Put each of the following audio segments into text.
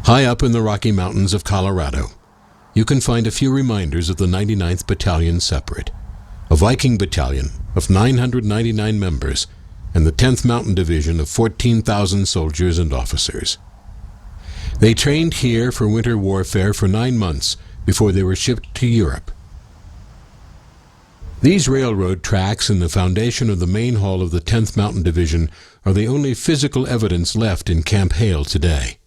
High up in the Rocky Mountains of Colorado, you can find a few reminders of the 99th Battalion Separate, a Viking battalion of 999 members, and the 10th Mountain Division of 14,000 soldiers and officers. They trained here for winter warfare for 9 months before they were shipped to Europe. These railroad tracks and the foundation of the main hall of the 10th Mountain Division are the only physical evidence left in Camp Hale today.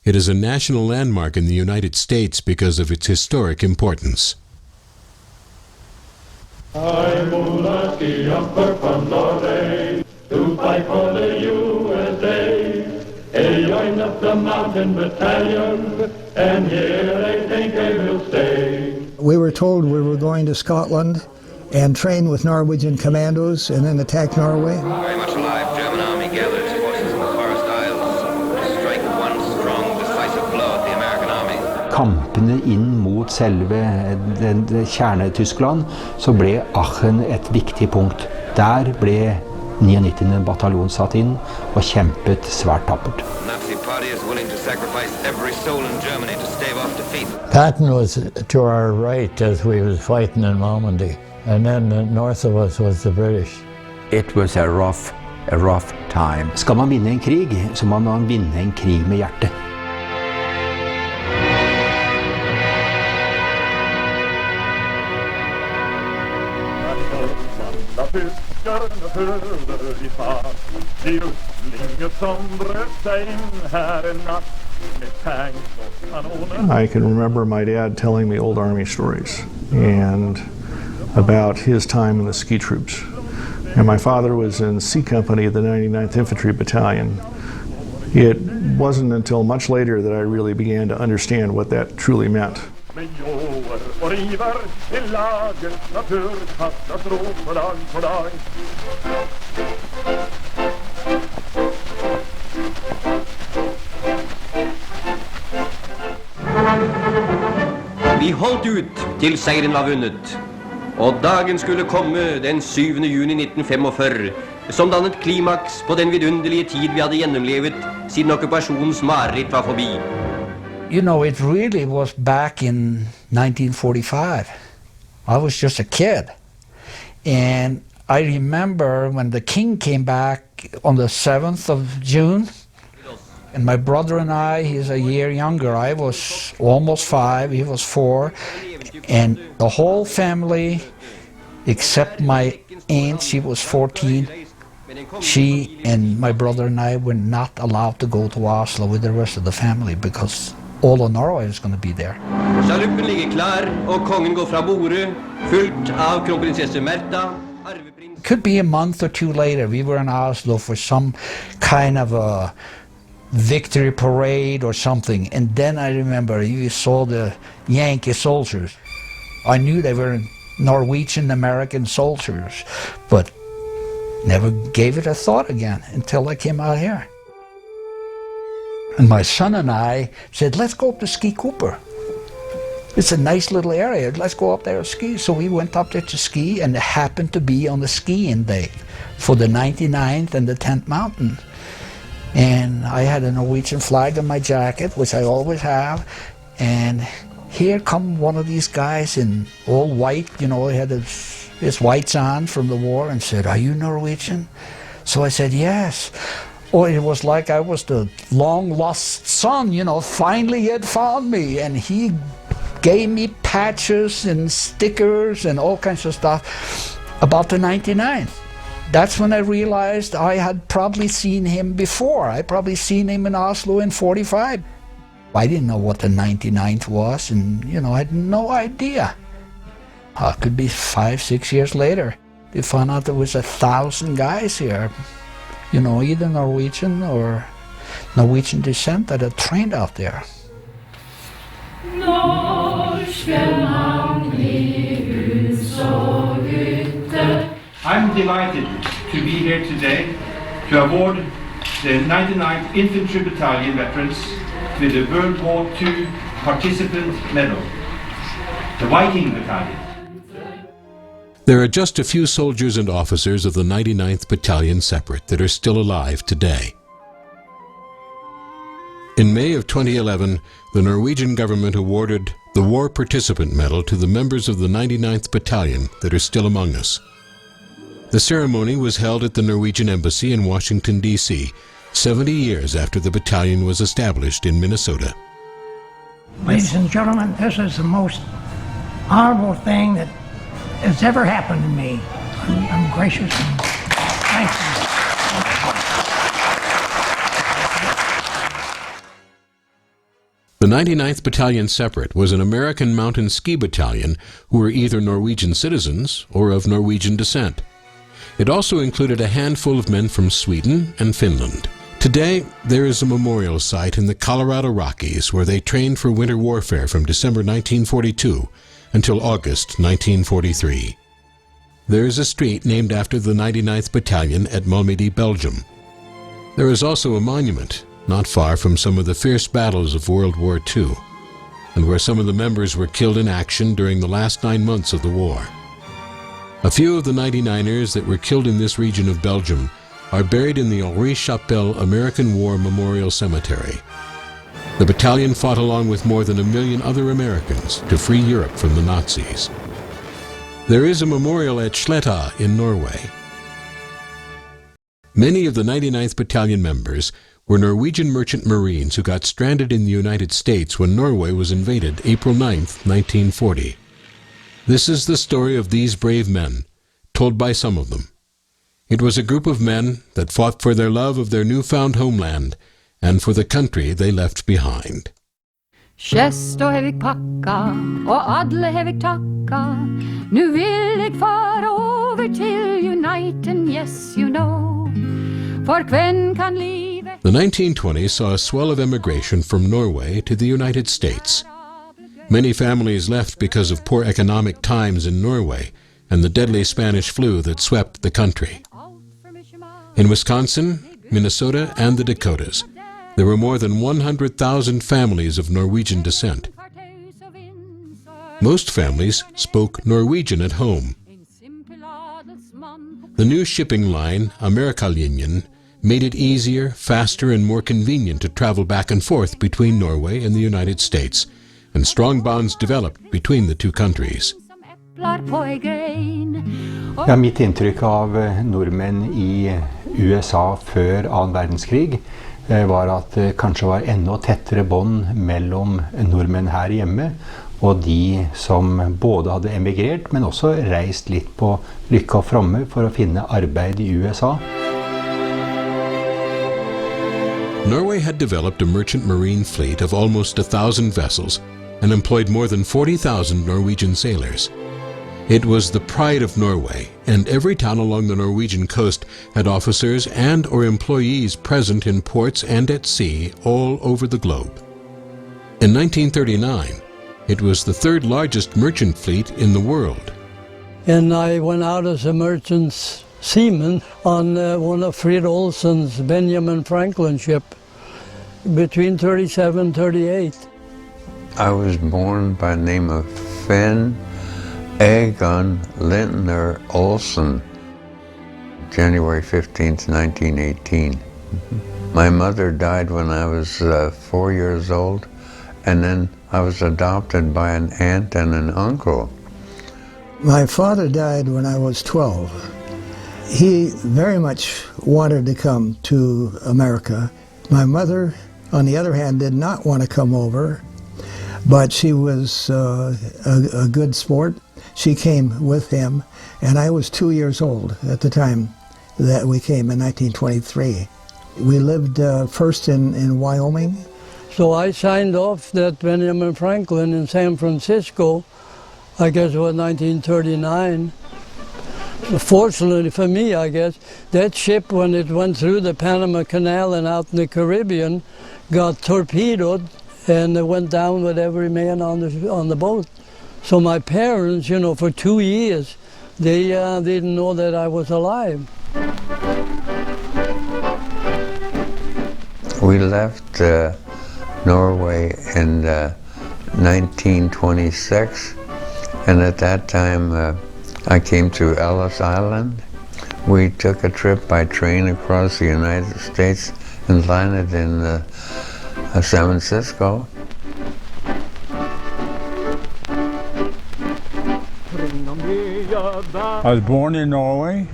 It is a national landmark in the United States because of its historic importance. I'm Ulaski Jumper from Norway to fight for the USA. I joined up the mountain battalion, and here I think I will stay. We were told we were going to Scotland and train with Norwegian commandos and then attack Norway. Very much alive, German army gathered its forces in the Forest Isles to strike one strong, decisive blow at the American army. Kampene inn mot selve Kjerne-Tyskland, så ble Aachen et viktig punkt. Der ble 99. bataljon satt inn og kjempet svært tappert. Nazi party is willing to sacrifice every soul in Germany to stave off defeat. Patton was to our right as we was fighting in Normandy, and then north of us was the British. It was a rough time. Skal man vinne en krig, så må man vinne en krig med hjertet. I can remember my dad telling me old Army stories and about his time in the ski troops. And my father was in C Company of the 99th Infantry Battalion. It wasn't until much later that I really began to understand what that truly meant. Vi holdt ut til seieren var vunnet, og dagen skulle komme den 7. juni 1945, som dannet klimaks på den vidunderlige tid vi hadde gjennomlevet siden okkupasjonens mareritt var forbi. You know, it really was back in 1945. I was just a kid. And I remember when the king came back on the 7th of June, and my brother and I, he's a year younger. I was almost 5, he was 4, and the whole family, except my aunt, she was 14, she and my brother and I were not allowed to go to Oslo with the rest of the family because all of Norway is going to be there. Sjaluppen ligger klar, og kongen går fra bordet, fulgt av kronprinsesse Märtha. Could be a month or 2 later, we were in Oslo for some kind of a victory parade or something, and then I remember you saw the Yankee soldiers. I knew they were Norwegian-American soldiers, but never gave it a thought again until I came out here. And my son and I said, let's go up to Ski Cooper. It's a nice little area, let's go up there and ski. So we went up there to ski, and it happened to be on the skiing day for the 99th and the 10th Mountain. And I had a Norwegian flag on my jacket, which I always have, and here come one of these guys in all white, you know, he had his whites on from the war, and said, are you Norwegian? So I said, yes. Oh, it was like I was the long-lost son, you know, finally he had found me, and he gave me patches and stickers and all kinds of stuff about the 99th. That's when I realized I had probably seen him before. I probably seen him in Oslo in 45. I didn't know what the 99th was, and you know, I had no idea. It could be 5, 6 years later. We found out there was 1,000 guys here, you know, either Norwegian or Norwegian descent that had trained out there. I'm delighted to be here today to award the 99th Infantry Battalion veterans with the World War II Participant Medal, the Viking Battalion. There are just a few soldiers and officers of the 99th Battalion Separate that are still alive today. In May of 2011, the Norwegian government awarded the War Participant Medal to the members of the 99th Battalion that are still among us. The ceremony was held at the Norwegian Embassy in Washington, D.C., 70 years after the battalion was established in Minnesota. Ladies and gentlemen, this is the most honorable thing that has ever happened to me. I'm gracious and thankful. The 99th Battalion Separate was an American mountain ski battalion who were either Norwegian citizens or of Norwegian descent. It also included a handful of men from Sweden and Finland. Today, there is a memorial site in the Colorado Rockies where they trained for winter warfare from December 1942 until August 1943. There is a street named after the 99th Battalion at Malmedy, Belgium. There is also a monument not far from some of the fierce battles of World War II, and where some of the members were killed in action during the last 9 months of the war. A few of the 99ers that were killed in this region of Belgium are buried in the Henri Chapelle American War Memorial Cemetery. The battalion fought along with more than 1 million other Americans to free Europe from the Nazis. There is a memorial at Sletta in Norway. Many of the 99th Battalion members were Norwegian merchant marines who got stranded in the United States when Norway was invaded April 9, 1940. This is the story of these brave men, told by some of them. It was a group of men that fought for their love of their newfound homeland and for the country they left behind. Kjøst og hevig pakka, og alle hevig takka. Nu vil jeg fara over til Uniten, yes you know. For kven kan livet... The 1920s saw a swell of emigration from Norway to the United States. Many families left because of poor economic times in Norway and the deadly Spanish flu that swept the country. In Wisconsin, Minnesota, and the Dakotas, there were more than 100,000 families of Norwegian descent. Most families spoke Norwegian at home. The new shipping line, Amerikalinjen, made it easier, faster, and more convenient to travel back and forth between Norway and the United States, and strong bonds developed between the two countries. Ja, mitt inntrykk av nordmenn i USA før 2. verdenskrig var at det kanskje var enda tettere bånd mellom nordmenn her hjemme og de som både hadde emigrert, men også reist litt på lykke og fromme for å finne arbeid i USA. Norway had developed a merchant marine fleet of almost 1,000 vessels and employed more than 40,000 Norwegian sailors. It was the pride of Norway, and every town along the Norwegian coast had officers and or employees present in ports and at sea all over the globe. In 1939, it was the third largest merchant fleet in the world. And I went out as a merchant seaman on one of Fred Olsen's Benjamin Franklin ship between 37 and 38. I was born by the name of Finn Egon Lintner Olsen, January 15th, 1918. My mother died when I was 4 years old, and then I was adopted by an aunt and an uncle. My father died when I was 12. He very much wanted to come to America. My mother, on the other hand, did not want to come over, but she was a good sport. She came with him, and I was 2 years old at the time that we came in 1923. We lived first in Wyoming. So I signed off that Benjamin Franklin in San Francisco, I guess it was 1939. Fortunately for me, I guess, that ship, when it went through the Panama Canal and out in the Caribbean, got torpedoed, and it went down with every man on the boat. So my parents, you know, for 2 years, they didn't know that I was alive. We left Norway in 1926, and at that time I came to Ellis Island. We took a trip by train across the United States and landed in San Francisco. I was born in Norway,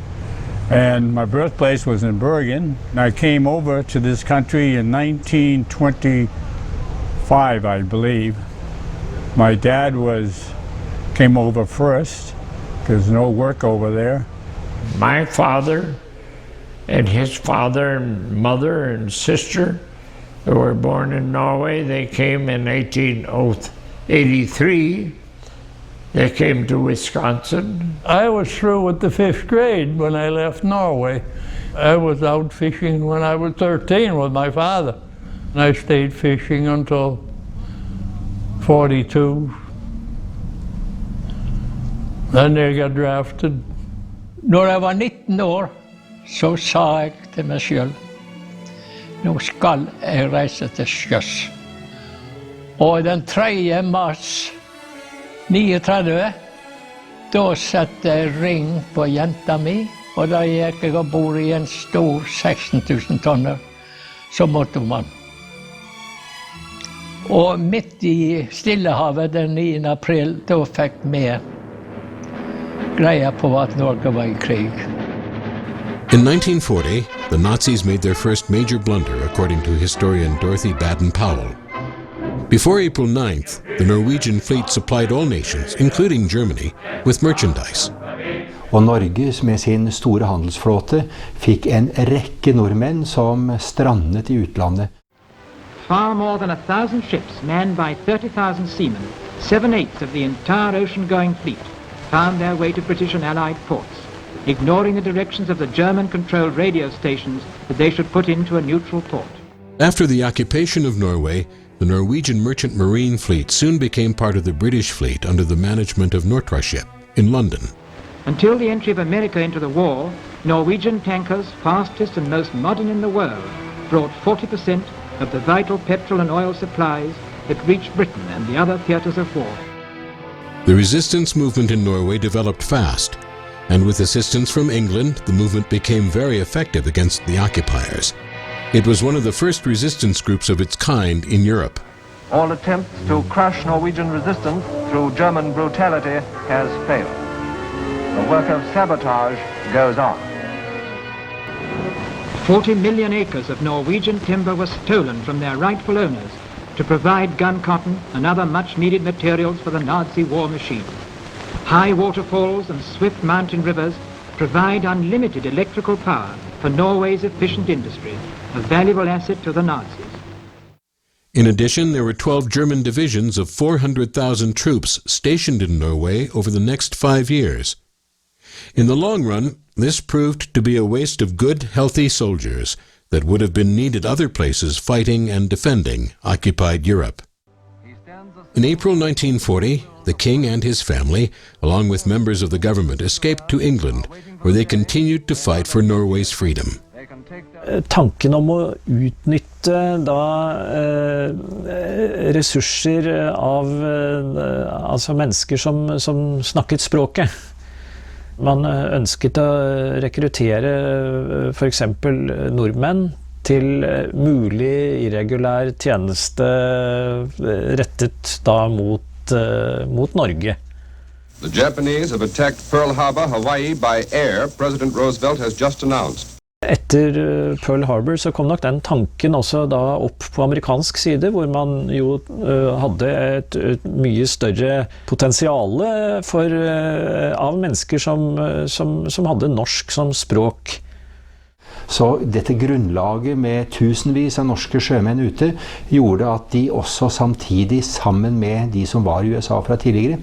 and my birthplace was in Bergen. And I came over to this country in 1925, I believe. My dad came over first. There's no work over there. My father and his father and mother and sister who were born in Norway, they came in 1883. They came to Wisconsin. I was through with the 5th grade when I left Norway. I was out fishing when I was 13 with my father. And I stayed fishing until 42. Then I got drafted. Når jeg var 19 år, så sa jeg til meg selv, nå skal jeg reise til sjøs. Og den 3. mars 39, da satte jeg ring på jenta mi, og da gikk jeg og bor i en stor 16 000 tonner, så måtte man. Og midt i Stillehavet den 9. april, da fikk vi greia på at Norge var i krig. In 1940, the Nazis made their first major blunder, according to historian Dorothy Baden-Powell. Before April 9th, the Norwegian fleet supplied all nations, including Germany, with merchandise. Og Norge med sin store handelsflåte fikk en rekke nordmenn som strandet i utlandet. Far more than 1,000 ships manned by 30,000 seamen, 7/8 of the entire ocean-going fleet, found their way to British and Allied ports, ignoring the directions of the German-controlled radio stations that they should put into a neutral port. After the occupation of Norway, the Norwegian merchant marine fleet soon became part of the British fleet under the management of Nortraship in London. Until the entry of America into the war, Norwegian tankers, fastest and most modern in the world, brought 40% of the vital petrol and oil supplies that reached Britain and the other theatres of war. The resistance movement in Norway developed fast, and with assistance from England, the movement became very effective against the occupiers. It was one of the first resistance groups of its kind in Europe. All attempts to crush Norwegian resistance through German brutality has failed. The work of sabotage goes on. 40 million acres of Norwegian timber were stolen from their rightful owners to provide gun cotton and other much-needed materials for the Nazi war machine. High waterfalls and swift mountain rivers provide unlimited electrical power for Norway's efficient industry, a valuable asset to the Nazis. In addition, there were 12 German divisions of 400,000 troops stationed in Norway over the next 5 years. In the long run, this proved to be a waste of good, healthy soldiers that would have been needed other places fighting and defending occupied Europe. In April 1940, the king and his family, along with members of the government, escaped to England, where they continued to fight for Norway's freedom. Tanken om å utnytte ressurser av altså mennesker som snakket språket. Man ønsket å rekruttere for eksempel nordmenn til mulig irregulær tjeneste rettet da mot Norge. The Japanese have attacked Pearl Harbor, Hawaii by air, President Roosevelt has just announced. Etter Pearl Harbor så kom nok den tanken også da opp på amerikansk side, hvor man jo hadde et mye større potensiale av mennesker som hadde norsk som språk. Så dette grunnlaget med tusenvis av norske sjømenn ute gjorde at de også samtidig, sammen med de som var i USA fra tidligere,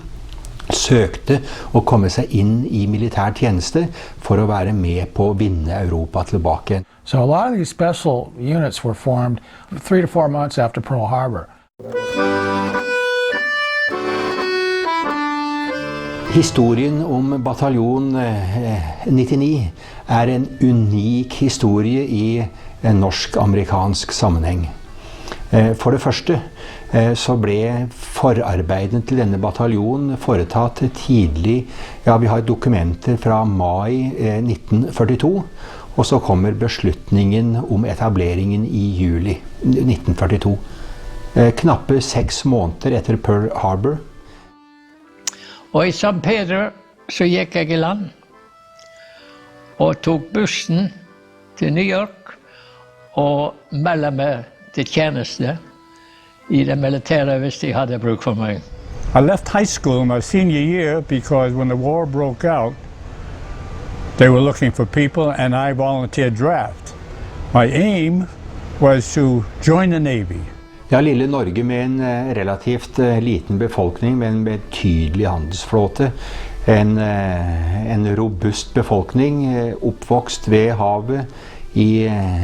søkte å komme seg inn i militær tjeneste for å være med på å vinne Europa tilbake. So a lot of these special units were formed 3 to 4 months after Pearl Harbor. Historien om bataljon 99 er en unik historie i en norsk-amerikansk sammenheng. For det første så ble forarbeidene til denne bataljonen foretatt tidlig. Ja, vi har dokumenter fra mai 1942, og så kommer beslutningen om etableringen i juli 1942. knappe 6 måneder etter Pearl Harbor. Og i San Pedro så gikk jeg i land og tok bussen til New York og meldte meg til tjeneste i det militære hvis de hadde bruk for meg. I left high school in my senior year because when the war broke out, they were looking for people and I volunteered draft. My aim was to join the Navy. Ja, lille Norge med en relativt liten befolkning, med en betydelig handelsflåte. En robust befolkning, oppvokst ved havet,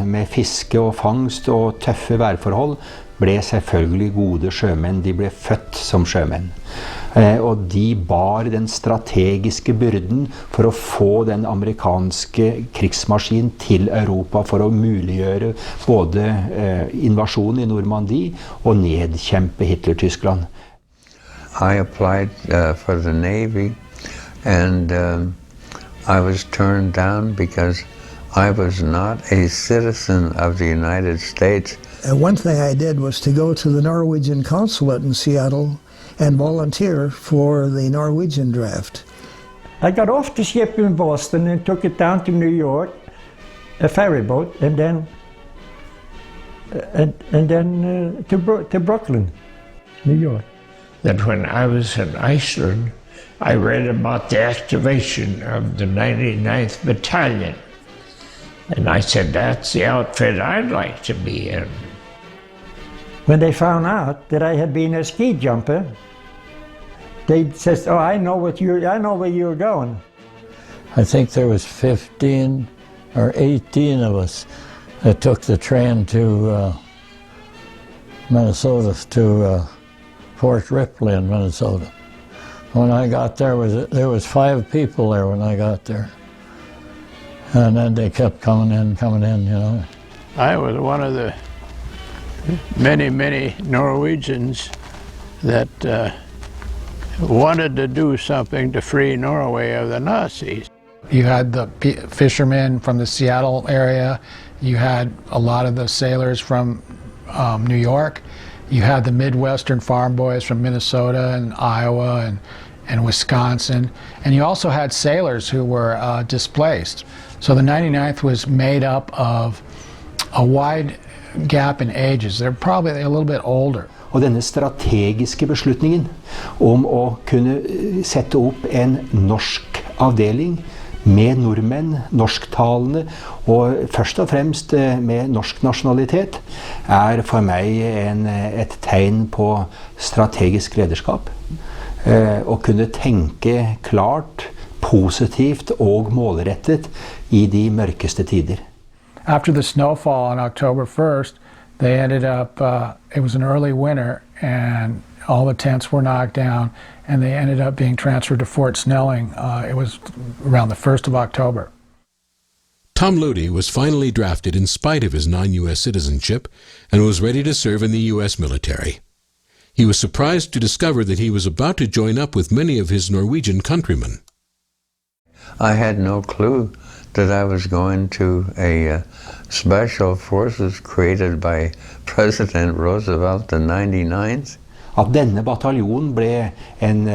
med fiske og fangst og tøffe værforhold, ble selvfølgelig gode sjømenn. De ble født som sjømenn. Og de bar den strategiske byrden for å få den amerikanske krigsmaskinen til Europa for å muliggjøre både invasjonen i Normandie og nedkjempe Hitler-Tyskland. I applied for the Navy and I was turned down because I was not a citizen of the United States. One thing I did was to go to the Norwegian consulate in Seattle and volunteer for the Norwegian draft. I got off the ship in Boston and took it down to New York, a ferry boat, and then to Brooklyn, New York. That when I was in Iceland, I read about the activation of the 99th Battalion. And I said, that's the outfit I'd like to be in. When they found out that I had been a ski jumper, they said, "Oh, I know where you're going." I think there was 15 or 18 of us that took the train to Minnesota, to Fort Ripley in Minnesota. When I got there, there was 5 people there when I got there. And then they kept coming in, you know. I was one of the many Norwegians that wanted to do something to free Norway of the Nazis. You had the fishermen from the Seattle area. You had a lot of the sailors from New York. You had the Midwestern farm boys from Minnesota and Iowa and Wisconsin. And you also had sailors who were displaced. So the 99th was made up of a wide gap in ages. They're probably a little bit older. Og denne strategiske beslutningen om å kunne sette opp en norsk avdeling med nordmenn, norsktalende, og først og fremst med norsk nasjonalitet, for meg et tegn på strategisk lederskap. Å kunne tenke klart, positivt og målrettet i de mørkeste tider. After the snowfall on October 1st, they ended up, it was an early winter and all the tents were knocked down and they ended up being transferred to Fort Snelling. It was around the 1st of October. Tom Lody was finally drafted in spite of his non-U.S. citizenship and was ready to serve in the U.S. military. He was surprised to discover that he was about to join up with many of his Norwegian countrymen. I had no clue that I was going to a special forces created by President Roosevelt, the 99th. At denne bataljonen ble en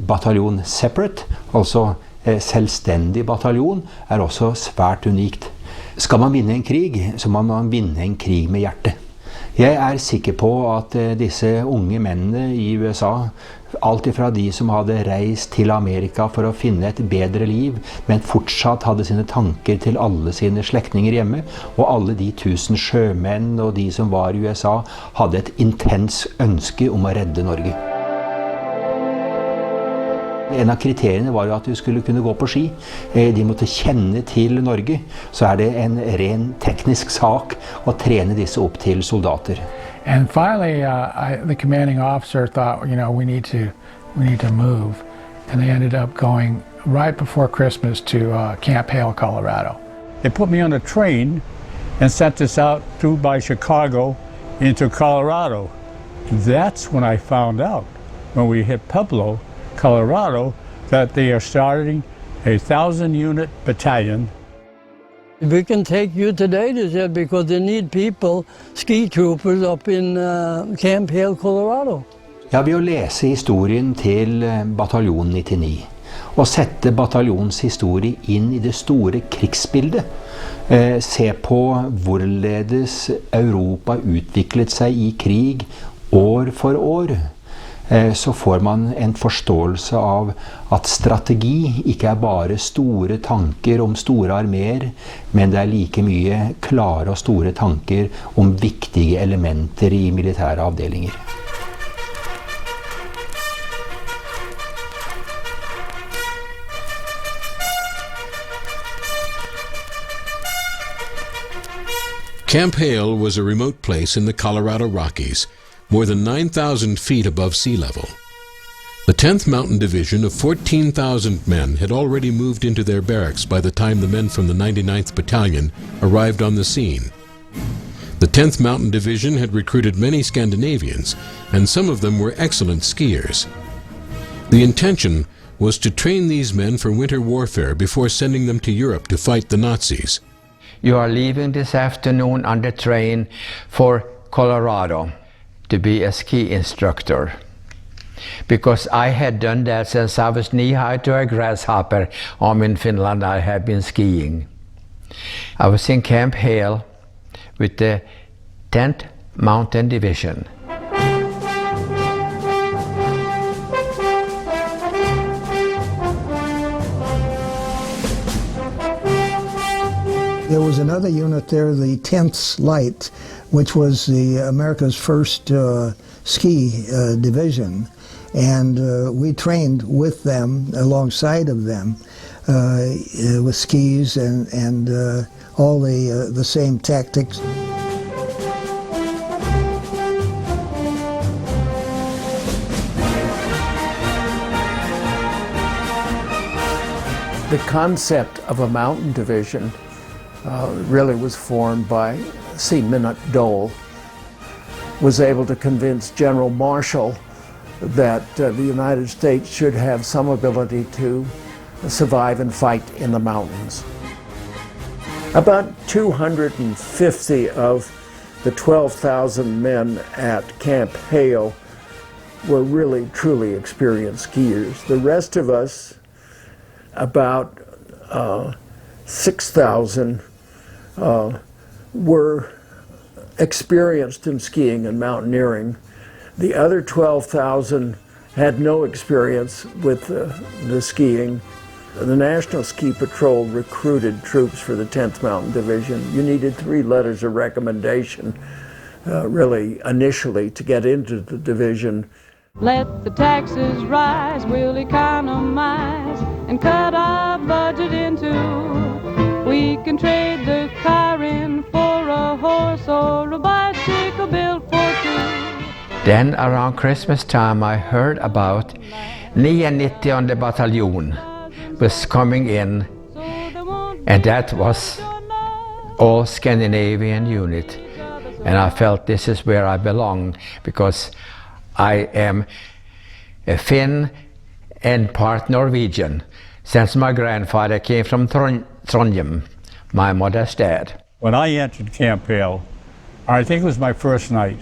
bataljon separate, altså selvstendig bataljon, også svært unikt. Skal man vinne en krig, så må man vinne en krig med hjertet. Jeg sikker på at disse unge mennene i USA, alt ifra de som hadde reist til Amerika for å finne et bedre liv, men fortsatt hadde sine tanker til alle sine slektninger hjemme, og alle de 1000 sjømenn og de som var i USA, hadde et intens ønske om å redde Norge. En av kriteriene var jo at du skulle kunne gå på ski. De måtte kjenne til Norge. Så det en ren teknisk sak å trene disse opp til soldater. And finally, the commanding officer thought, you know, we need to move. And they ended up going right before Christmas to Camp Hale, Colorado. They put me on a train and sent us out through by Chicago into Colorado. That's when I found out, when we hit Pueblo, Colorado, that they are starting a 1,000-unit battalion. We can take you today, they said, because they need people, ski troopers, up in Camp Hale, Colorado. Ja, ved å lese historien til bataljon 99 og sette bataljonens historie inn i det store krigsbildet, se på hvorledes Europa utviklet seg i krig år for år, så får man en forståelse av at strategi ikke er bare store tanker om store arméer, men det er like mye klare og store tanker om viktige elementer i militære avdelinger. Camp Hale was a remote place in the Colorado Rockies, more than 9,000 feet above sea level. The 10th Mountain Division of 14,000 men had already moved into their barracks by the time the men from the 99th Battalion arrived on the scene. The 10th Mountain Division had recruited many Scandinavians, and some of them were excellent skiers. The intention was to train these men for winter warfare before sending them to Europe to fight the Nazis. You are leaving this afternoon on the train for Colorado to be a ski instructor, because I had done that since I was knee-high to a grasshopper. In Finland I have been skiing. I was in Camp Hale with the 10th Mountain Division. There was another unit there, the 10th Light, which was America's first ski division, and we trained with them, alongside of them, with skis and all the same tactics. The concept of a mountain division really was formed by C. Minute Dole, was able to convince General Marshall that the United States should have some ability to survive and fight in the mountains. About 250 of the 12,000 men at Camp Hale were really, truly experienced skiers. The rest of us, about 6,000, were experienced in skiing and mountaineering. The other 12,000 had no experience with the skiing. The National Ski Patrol recruited troops for the 10th Mountain Division. You needed 3 letters of recommendation, really, initially, to get into the division. Let the taxes rise, we'll economize and cut our budget in two. We can trade the car in for a horse or a bicycle built for two. Then around Christmas time I heard about 99th Battalion was coming in, and that was all Scandinavian unit, and I felt this is where I belong, because I am a Finn and part Norwegian, since my grandfather came from Trondheim, my mother's dad. When I entered Camp Hale, I think it was my first night,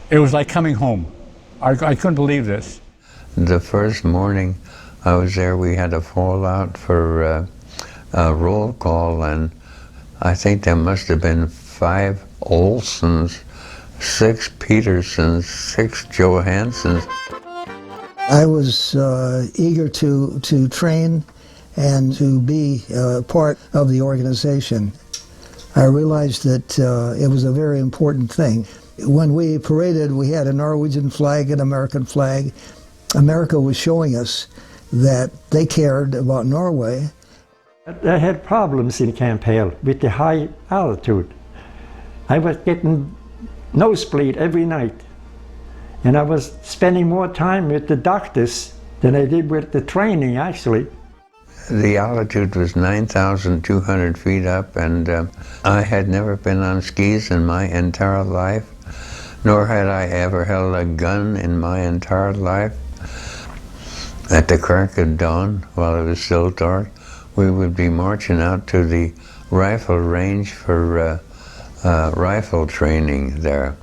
it was like coming home. I couldn't believe this. The first morning I was there, we had a fallout for a roll call, and I think there must have been 5 Olsons, 6 Petersons, 6 Johansons. I was eager to train and to be part of the organization. I realized that it was a very important thing. When we paraded, we had a Norwegian flag, an American flag. America was showing us that they cared about Norway. I had problems in Camp Hale with the high altitude. I was getting nosebleed every night, and I was spending more time with the doctors than I did with the training, actually. The altitude was 9,200 feet up, and I had never been on skis in my entire life, nor had I ever held a gun in my entire life. At the crack of dawn, while it was still dark, we would be marching out to the rifle range for rifle training there,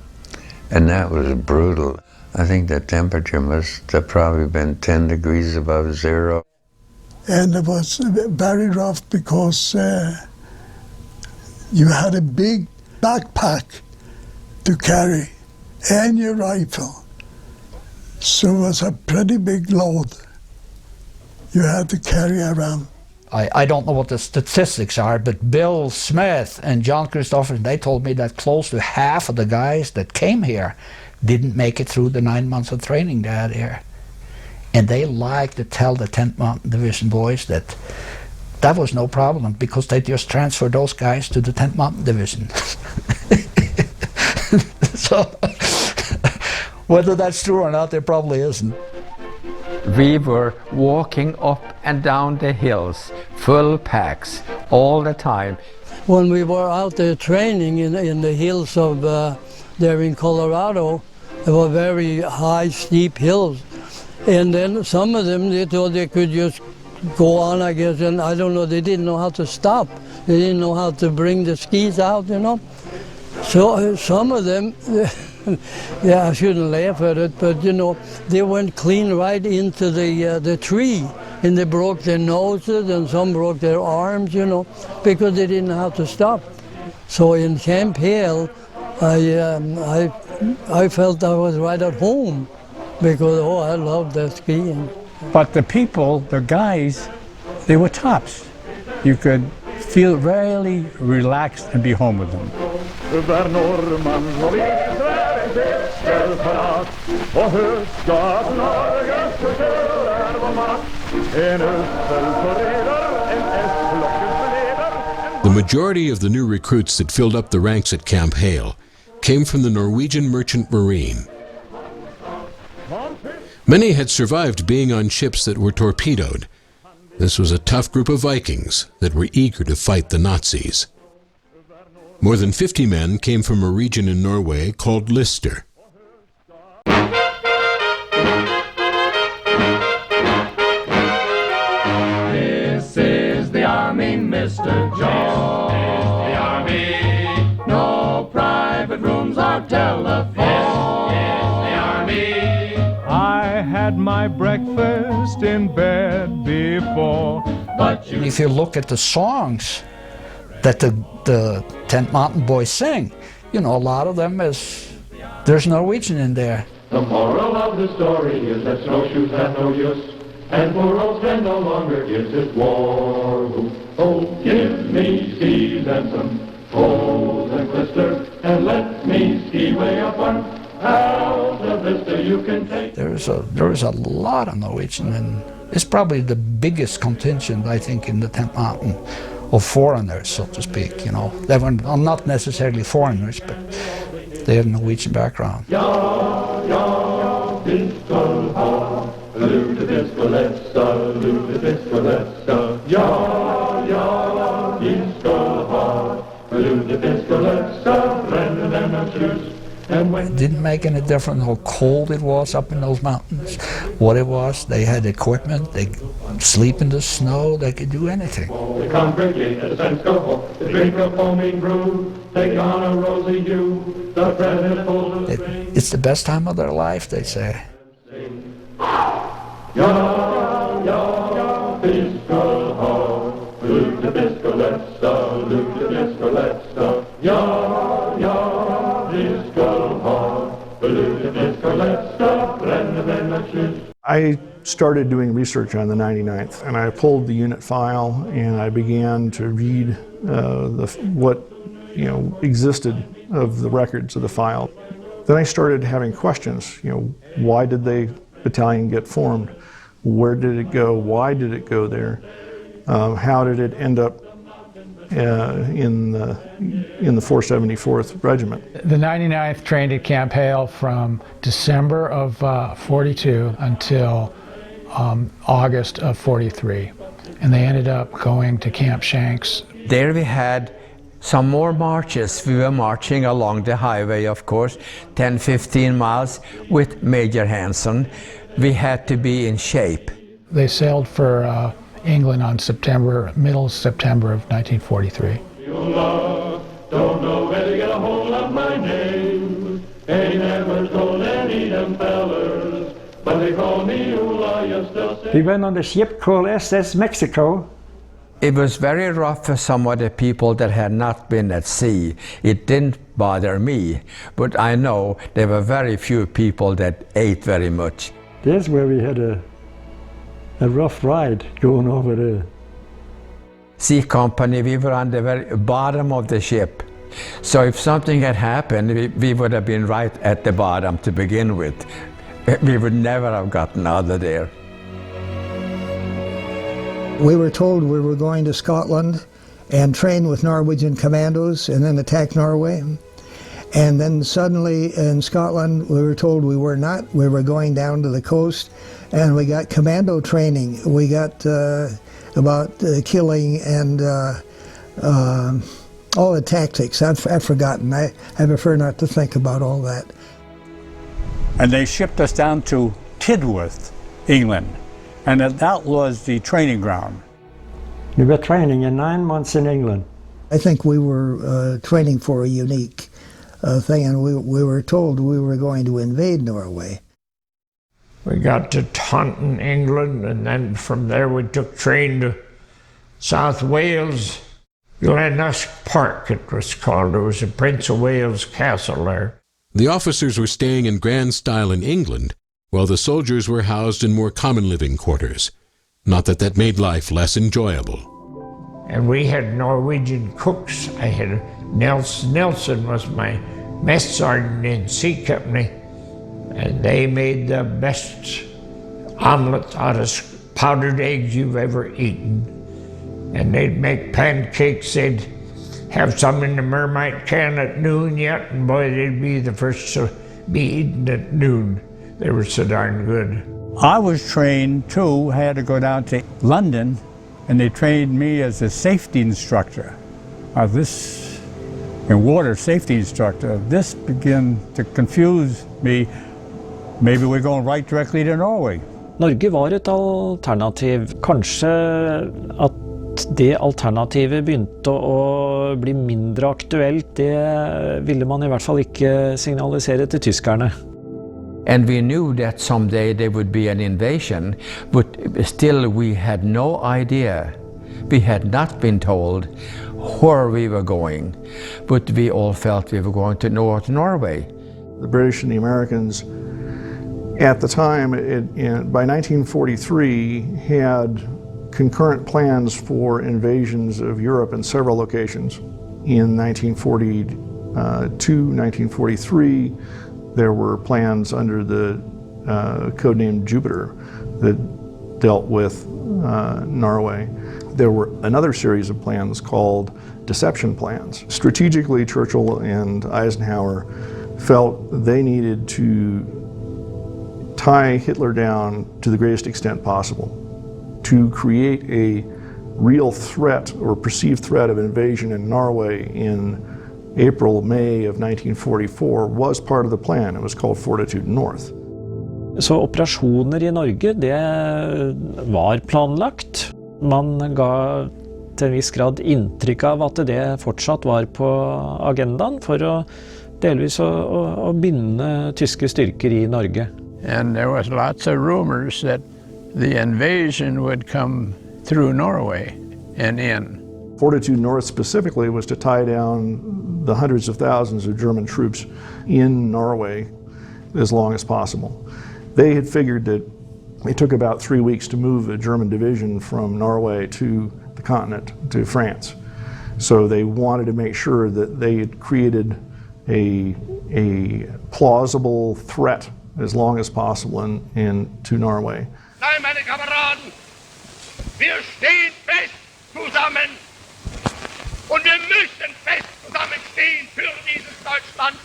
and that was brutal. I think the temperature must have probably been 10 degrees above zero. And it was very rough because you had a big backpack to carry and your rifle. So it was a pretty big load you had to carry around. I don't know what the statistics are, but Bill Smith and John Christopherson, they told me that close to half of the guys that came here didn't make it through the 9 months of training they had here. And they like to tell the 10th Mountain Division boys that that was no problem because they just transferred those guys to the 10th Mountain Division. So, whether that's true or not, it probably isn't. We were walking up and down the hills, full packs, all the time. When we were out there training in the hills of there in Colorado, there were very high, steep hills. And then some of them, they thought they could just go on, I guess, and I don't know, they didn't know how to stop. They didn't know how to bring the skis out, you know. So some of them, yeah, I shouldn't laugh at it, but you know, they went clean right into the tree, and they broke their noses, and some broke their arms, you know, because they didn't know how to stop. So in Camp Hale, I felt I was right at home, because, oh, I loved that skiing. But the people, the guys, they were tops. You could feel really relaxed and be home with them. The majority of the new recruits that filled up the ranks at Camp Hale came from the Norwegian Merchant Marine. Many had survived being on ships that were torpedoed. This was a tough group of Vikings that were eager to fight the Nazis. More than 50 men came from a region in Norway called Lister. This is the Army, Mr. John. This is the Army. No private rooms or telephones. This is the Army. I had my breakfast in bed before. But if you look at the songs that the 10th Mountain Boys sing, you know, a lot of them there's Norwegian in there. The moral of the story is that snowshoes have no use, and poor old Sven no longer gives it war. Oh, give me skis and some poles and clister, and let me ski way up on out the vista you can take. There's a lot of Norwegian, and it's probably the biggest contingent, I think, in the 10th Mountain of foreigners, so to speak, you know. They were not necessarily foreigners, but they had a Norwegian background. Ja, ja, Biskolha, Lute Biskolessa, Lute Biskolessa. Ja, ja, Biskolha, Lute Biskolessa, Brände dem en slus. It didn't make any difference how cold it was up in those mountains, what it was. They had equipment, they could sleep in the snow, they could do anything. They come quickly at a sense go home, they drink a foaming brew, take on a rosy hue, the president pulls a string. It's the best time of their life, they say. Ja, ja, Biskolha, Lute Biskolessa, Lute Biskolessa. Ja, ja, Biskolha, Lute Biskolessa, Brände dem en slus. I started doing research on the 99th, and I pulled the unit file and I began to read what existed of the records of the file. Then I started having questions. Why did the battalion get formed? Where did it go? Why did it go there? How did it end up in the 474th Regiment? The 99th trained at Camp Hale from December of 42 until August of 43, and they ended up going to Camp Shanks. There we had some more marches. We were marching along the highway, of course, 10-15 miles with Major Hanson. We had to be in shape. They sailed for England on middle September of 1943. Don't know where to get a hold of my name. Ain't never told any of them fellers, but they call me Ula, you still say. We went on the ship called SS Mexico. It was very rough for some of the people that had not been at sea. It didn't bother me, but I know there were very few people that ate very much. That's where we had a rough ride going over there. Sea company, we were on the very bottom of the ship. So if something had happened, we would have been right at the bottom to begin with. We would never have gotten out of there. We were told we were going to Scotland and train with Norwegian commandos and then attack Norway. And then suddenly in Scotland we were told we were not. We were going down to the coast and we got commando training. We got about killing and all the tactics. I've forgotten. I prefer not to think about all that. And they shipped us down to Tidworth, England. And that was the training ground. We were training in 9 months in England. I think we were training for a unique thing, and we were told we were going to invade Norway. We got to Taunton, England, and then from there we took train to South Wales, Glenusk Park it was called. There was a Prince of Wales castle there. The officers were staying in grand style in England, while the soldiers were housed in more common living quarters. Not that that made life less enjoyable. And we had Norwegian cooks. I had Nelson was my mess sergeant in C Company, and they made the best omelets out of powdered eggs you've ever eaten. And they'd make pancakes. They'd have some in the Mermite can at noon yet, and boy, they'd be the first to be eaten at noon. They were so darn good. I was trained too, had to go down to London, and they trained me as a safety instructor. A water safety instructor. This began to confuse me. Maybe we're going right directly to Norway. Norge var et alternativ. Kanskje at det alternativet begynte å bli mindre aktuelt, det ville man I hvert fall ikke signalisere til tyskerne. And we knew that someday there would be an invasion, but still we had no idea. We had not been told where we were going, but we all felt we were going to North Norway. The British and the Americans at the time, by 1943, had concurrent plans for invasions of Europe in several locations. In 1942, 1943, there were plans under the codename Jupiter that dealt with Norway. There were another series of plans called deception plans. Strategically, Churchill and Eisenhower felt they needed to tie Hitler down to the greatest extent possible. To create a real threat or perceived threat of invasion in Norway in April, May of 1944 was part of the plan. It was called Fortitude North. Så operasjoner I Norge, det var planlagt. Man ga til en viss grad inntrykk av at det fortsatt var på agendaen for å delvis å binde tyske styrker I Norge. And there was lots of rumors that the invasion would come through Norway and in. Fortitude North specifically was to tie down the hundreds of thousands of German troops in Norway as long as possible. They had figured that it took about 3 weeks to move a German division from Norway to the continent, to France. So they wanted to make sure that they had created a plausible threat as long as possible to Norway. Nein, meine Kameraden, wir stehen fest zusammen und wir müssen fest zusammenstehen für dieses Deutschland.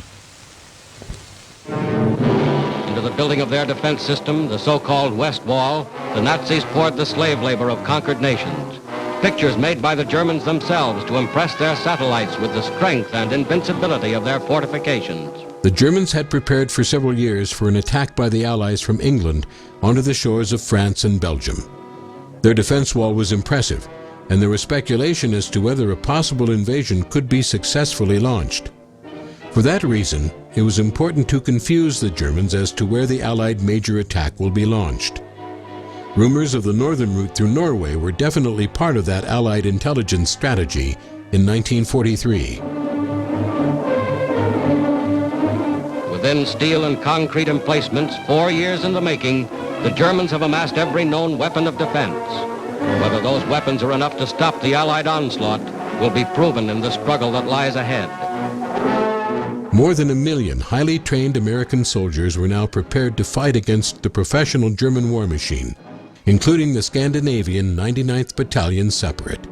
Into the building of their defense system, the so-called West Wall, the Nazis poured the slave labor of conquered nations. Pictures made by the Germans themselves to impress their satellites with the strength and invincibility of their fortifications. The Germans had prepared for several years for an attack by the Allies from England onto the shores of France and Belgium. Their defense wall was impressive, and there was speculation as to whether a possible invasion could be successfully launched. For that reason, it was important to confuse the Germans as to where the Allied major attack will be launched. Rumors of the northern route through Norway were definitely part of that Allied intelligence strategy in 1943. Within steel and concrete emplacements, 4 years in the making, the Germans have amassed every known weapon of defense. Whether those weapons are enough to stop the Allied onslaught will be proven in the struggle that lies ahead. More than 1 million highly trained American soldiers were now prepared to fight against the professional German war machine, including the Scandinavian 99th Battalion Separate.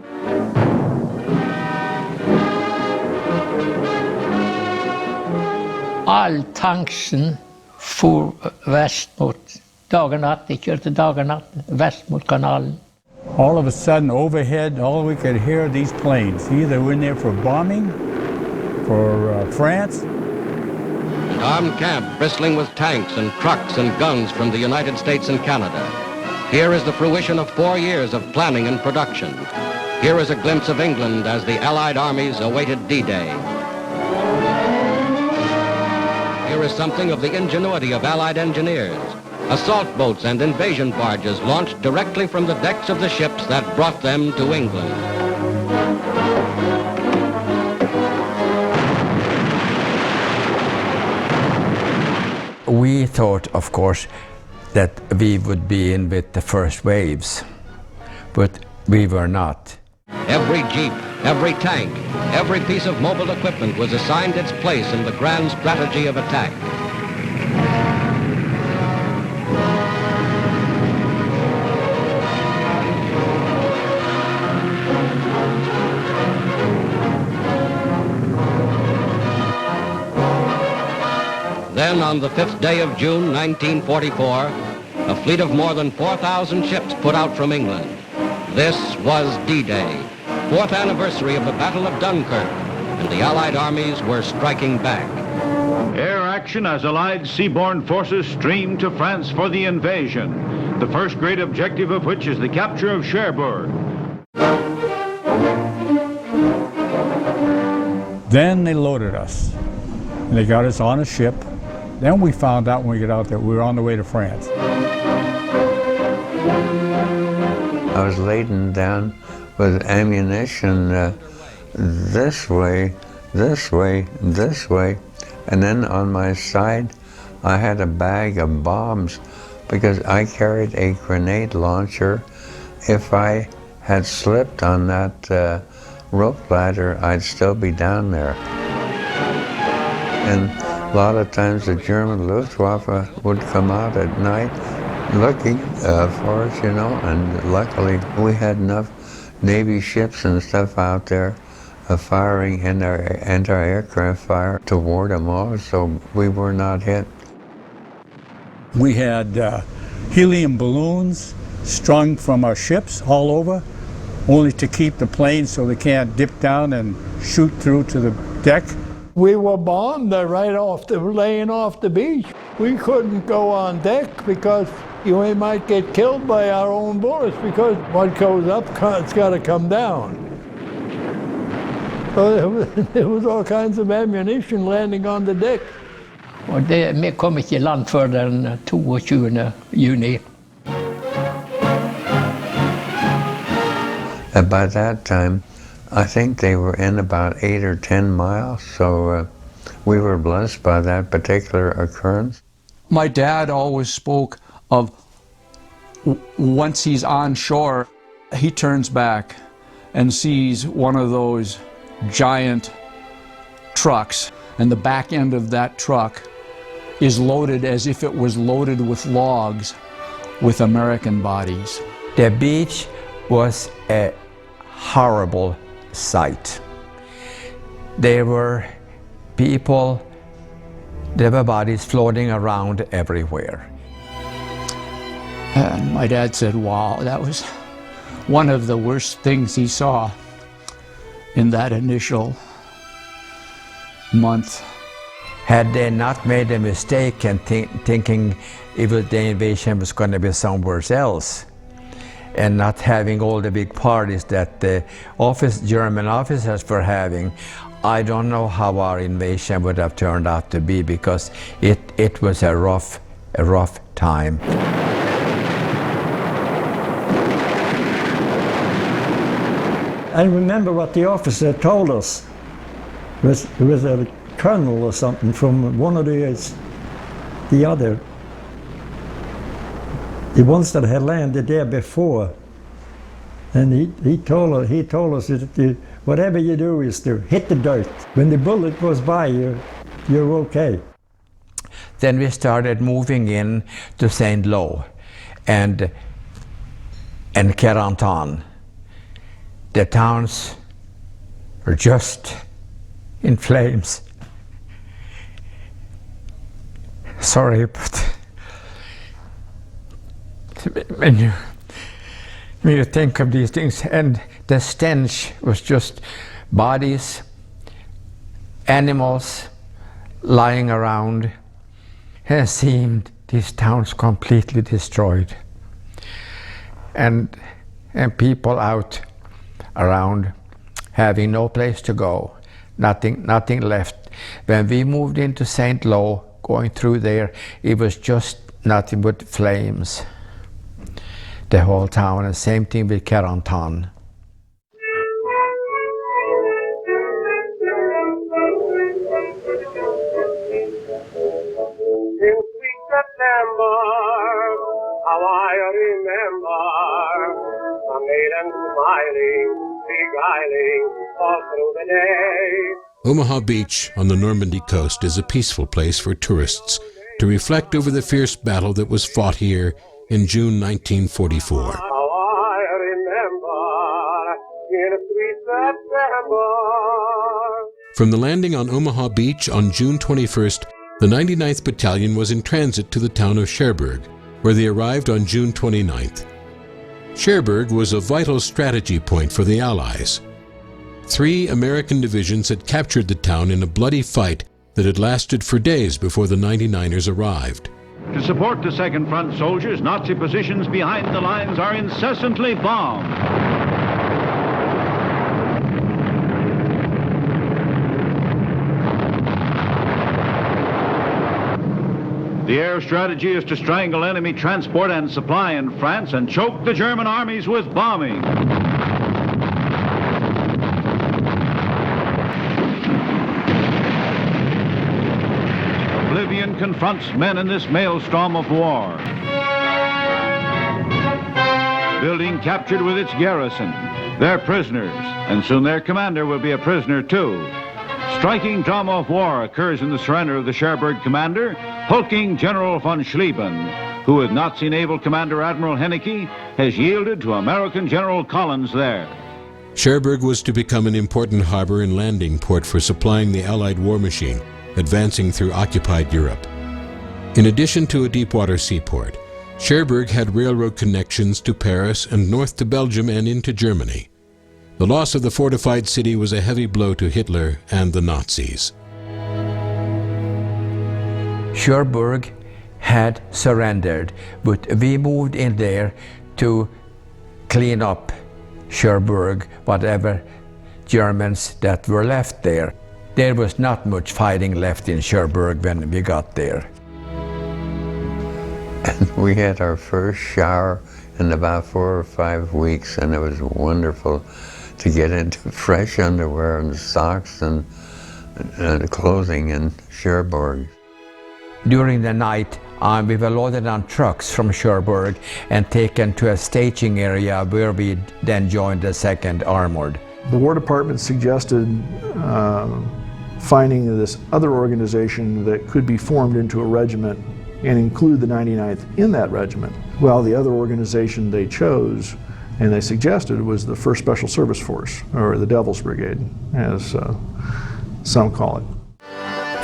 All tanksen for vest mot dag og natt. De kjørte dag og natt vest mot kanalen. All of a sudden, overhead, all we could hear these planes. Either we're in there for bombing, for France. An armed camp bristling with tanks and trucks and guns from the United States and Canada. Here is the fruition of 4 years of planning and production. Here is a glimpse of England as the Allied armies awaited D-Day. Here is something of the ingenuity of Allied engineers. Assault boats and invasion barges launched directly from the decks of the ships that brought them to England. We thought, of course, that we would be in with the first waves, but we were not. Every jeep, every tank, every piece of mobile equipment was assigned its place in the grand strategy of attack. Then, on the 5th day of June 1944, a fleet of more than 4,000 ships put out from England. This was D-Day, 4th anniversary of the Battle of Dunkirk, and the Allied armies were striking back. Air action as Allied seaborne forces streamed to France for the invasion, the first great objective of which is the capture of Cherbourg. Then they loaded us, and they got us on a ship. Then we found out when we got out there we were on the way to France. I was laden down with ammunition this way, this way, this way. And then on my side, I had a bag of bombs because I carried a grenade launcher. If I had slipped on that rope ladder, I'd still be down there. And a lot of times the German Luftwaffe would come out at night looking for us, you know, and luckily we had enough Navy ships and stuff out there firing anti-aircraft fire to ward them off, so we were not hit. We had helium balloons strung from our ships all over, only to keep the planes so they can't dip down and shoot through to the deck. We were bombed right off laying off the beach. We couldn't go on deck because we might get killed by our own bullets, because what goes up, it's got to come down. So there was all kinds of ammunition landing on the deck. Og vi kom ikke i land før den 22. juni. By that time, I think they were in about 8 or 10 miles, so we were blessed by that particular occurrence. My dad always spoke of once he's on shore, he turns back and sees one of those giant trucks, and the back end of that truck is loaded as if it was loaded with logs with American bodies. The beach was a horrible sight. There were people, there were bodies floating around everywhere. And my dad said, wow, that was one of the worst things he saw in that initial month. Had they not made a mistake and thinking the invasion was going to be somewhere else, and not having all the big parties that the German officers were having, I don't know how our invasion would have turned out to be, because it was a rough time. I remember what the officer told us. It was a colonel or something from one of the other. The ones that had landed there before. And he told us that whatever you do is to hit the dirt. When the bullet goes by you, you're okay. Then we started moving in to St. Lo and Carentan. The towns were just in flames. Sorry, but when you think of these things, and the stench was just bodies, animals lying around, and it seemed these towns completely destroyed, and people out around having no place to go, nothing left. When we moved into St. Lo, going through there, it was just nothing but flames, the whole town, and same thing with Carentan. In sweet September, how I remember a maiden smiling, beguiling all through the day. Omaha Beach on the Normandy coast is a peaceful place for tourists to reflect over the fierce battle that was fought here in June 1944. How I remember in sweet September. From the landing on Omaha Beach on June 21st, the 99th Battalion was in transit to the town of Cherbourg, where they arrived on June 29th. Cherbourg was a vital strategy point for the Allies. 3 American divisions had captured the town in a bloody fight that had lasted for days before the 99ers arrived. To support the Second Front soldiers, Nazi positions behind the lines are incessantly bombed. The air strategy is to strangle enemy transport and supply in France and choke the German armies with bombing. Oblivion confronts men in this maelstrom of war. Building captured with its garrison. They're prisoners, and soon their commander will be a prisoner too. Striking drama of war occurs in the surrender of the Cherbourg commander, hulking General von Schlieben, who with Nazi naval commander Admiral Hennicke has yielded to American General Collins there. Cherbourg was to become an important harbor and landing port for supplying the Allied war machine, advancing through occupied Europe. In addition to a deep-water seaport, Cherbourg had railroad connections to Paris and north to Belgium and into Germany. The loss of the fortified city was a heavy blow to Hitler and the Nazis. Cherbourg had surrendered, but we moved in there to clean up Cherbourg, whatever Germans that were left there. There was not much fighting left in Cherbourg when we got there. And we had our first shower in about 4 or 5 weeks, and it was wonderful to get into fresh underwear and socks and clothing in Cherbourg. During the night, we were loaded on trucks from Cherbourg and taken to a staging area where we then joined the 2nd Armored. The War Department suggested finding this other organization that could be formed into a regiment and include the 99th in that regiment. Well, the other organization they chose and they suggested was the 1st Special Service Force, or the Devil's Brigade, as some call it.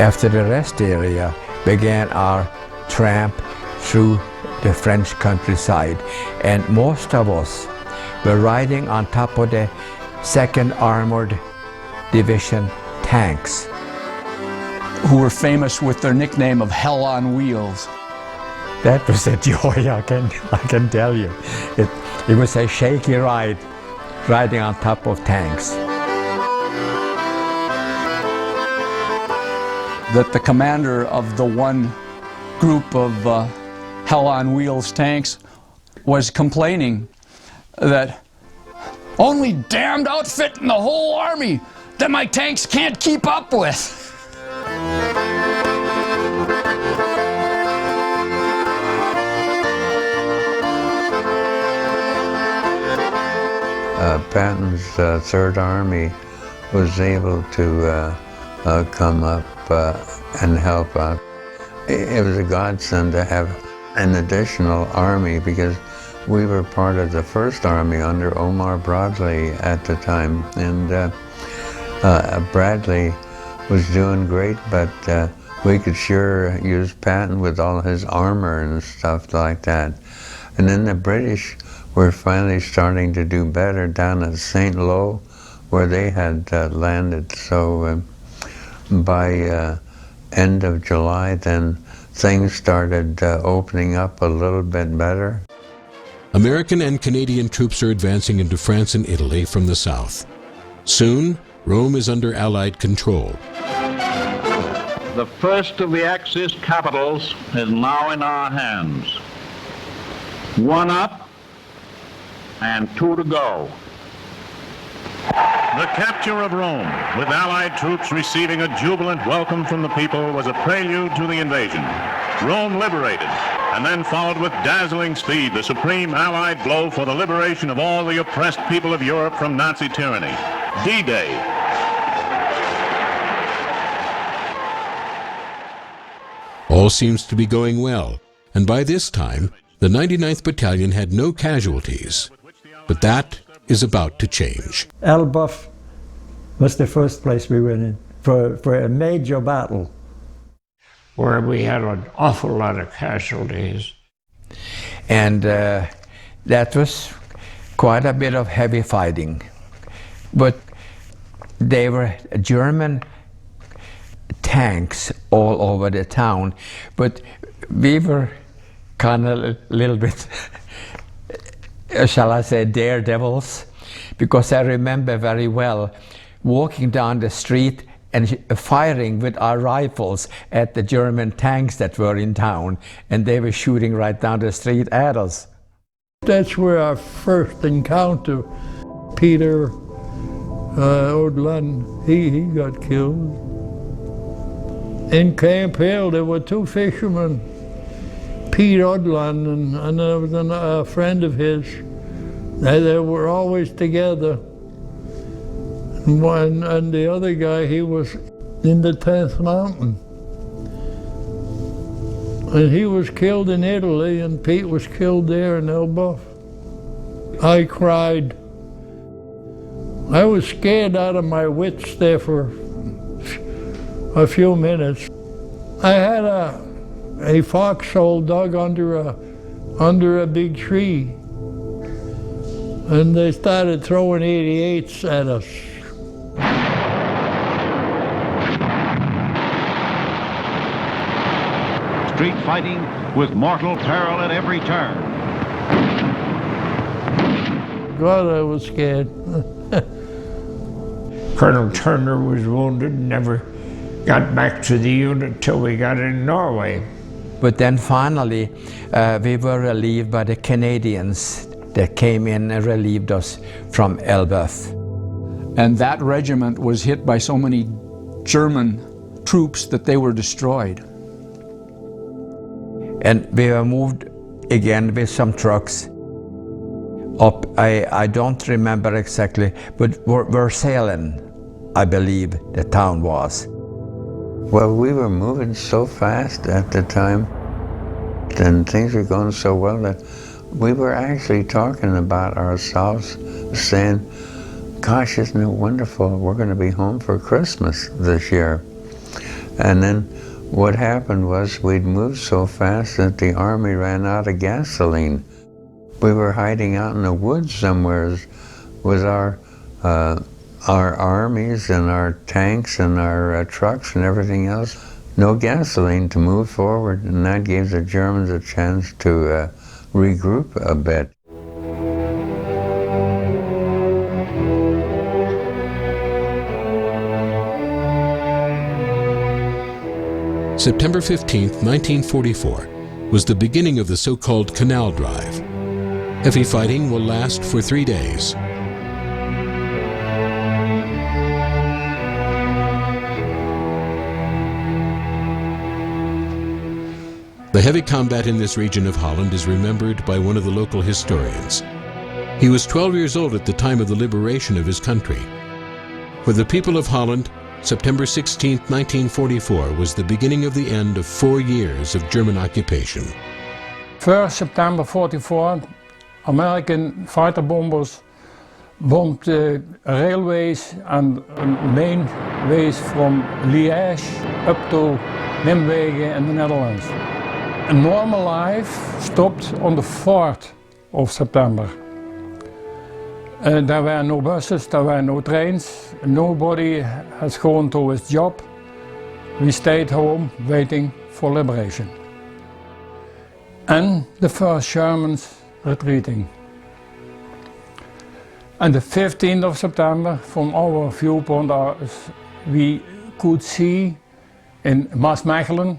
After the rest area began our tramp through the French countryside, and most of us were riding on top of the 2nd Armored Division tanks. Who were famous with their nickname of Hell on Wheels. That was a joy, I can tell you. It was a shaky ride, riding on top of tanks. That the commander of the one group of Hell on Wheels tanks was complaining that only damned outfit in the whole army that my tanks can't keep up with. Patton's Third Army was able to come up and help out. It was a godsend to have an additional army because we were part of the First Army under Omar Bradley at the time, and Bradley was doing great, but we could sure use Patton with all his armor and stuff like that. And then the British were finally starting to do better down at St. Lo, where they had landed. So by end of July, then things started opening up a little bit better. American and Canadian troops are advancing into France and Italy from the south. Soon, Rome is under Allied control. The first of the Axis capitals is now in our hands. 1 up and 2 to go. The capture of Rome, with Allied troops receiving a jubilant welcome from the people, was a prelude to the invasion. Rome liberated, and then followed with dazzling speed the supreme Allied blow for the liberation of all the oppressed people of Europe from Nazi tyranny. D-Day. All seems to be going well, and by this time, the 99th Battalion had no casualties. But that is about to change. Elbeuf was the first place we went in for a major battle. Where we had an awful lot of casualties. And that was quite a bit of heavy fighting. But they were German tanks all over the town, but we were kind of a little bit, shall I say, daredevils, because I remember very well walking down the street and firing with our rifles at the German tanks that were in town, and they were shooting right down the street at us. That's where our first encounter, Peter Odlund, he got killed. In Camp Hale, there were 2 fishermen, Pete Odlund and there was a friend of his. They were always together. And the other guy, he was in the 10th Mountain. And he was killed in Italy, and Pete was killed there in Elbeuf. I cried. I was scared out of my wits there for a few minutes. I had a foxhole dug under a big tree, and they started throwing 88s at us. Street fighting with mortal peril at every turn. God, I was scared. Colonel Turner was wounded and never got back to the unit till we got in Norway. But then finally, we were relieved by the Canadians that came in and relieved us from Elbeuf. And that regiment was hit by so many German troops that they were destroyed. And we were moved again with some trucks up, I don't remember exactly, but Versailles, I believe the town was. Well, we were moving so fast at the time, and things were going so well that we were actually talking about ourselves, saying, gosh, isn't it wonderful, we're going to be home for Christmas this year. And then what happened was we'd moved so fast that the army ran out of gasoline. We were hiding out in the woods somewhere with our armies and our tanks and our trucks and everything else. no gasoline to move forward, and that gave the Germans a chance to regroup a bit. September 15, 1944, was the beginning of the so-called Canal Drive. Heavy fighting will last for 3 days. The heavy combat in this region of Holland is remembered by one of the local historians. He was 12 years old at the time of the liberation of his country. For the people of Holland, September 16, 1944 was the beginning of the end of 4 years of German occupation. 1st September 44, American fighter bombers bombed railways and main ways from Liège up to Nijmegen in the Netherlands. A normal life stopped on the 4th of September. There were no buses, there were no trains, nobody has gone to his job. We stayed home waiting for liberation. And the first Germans retreating. And the 15th of September, from our viewpoint, we could see in Maasmechelen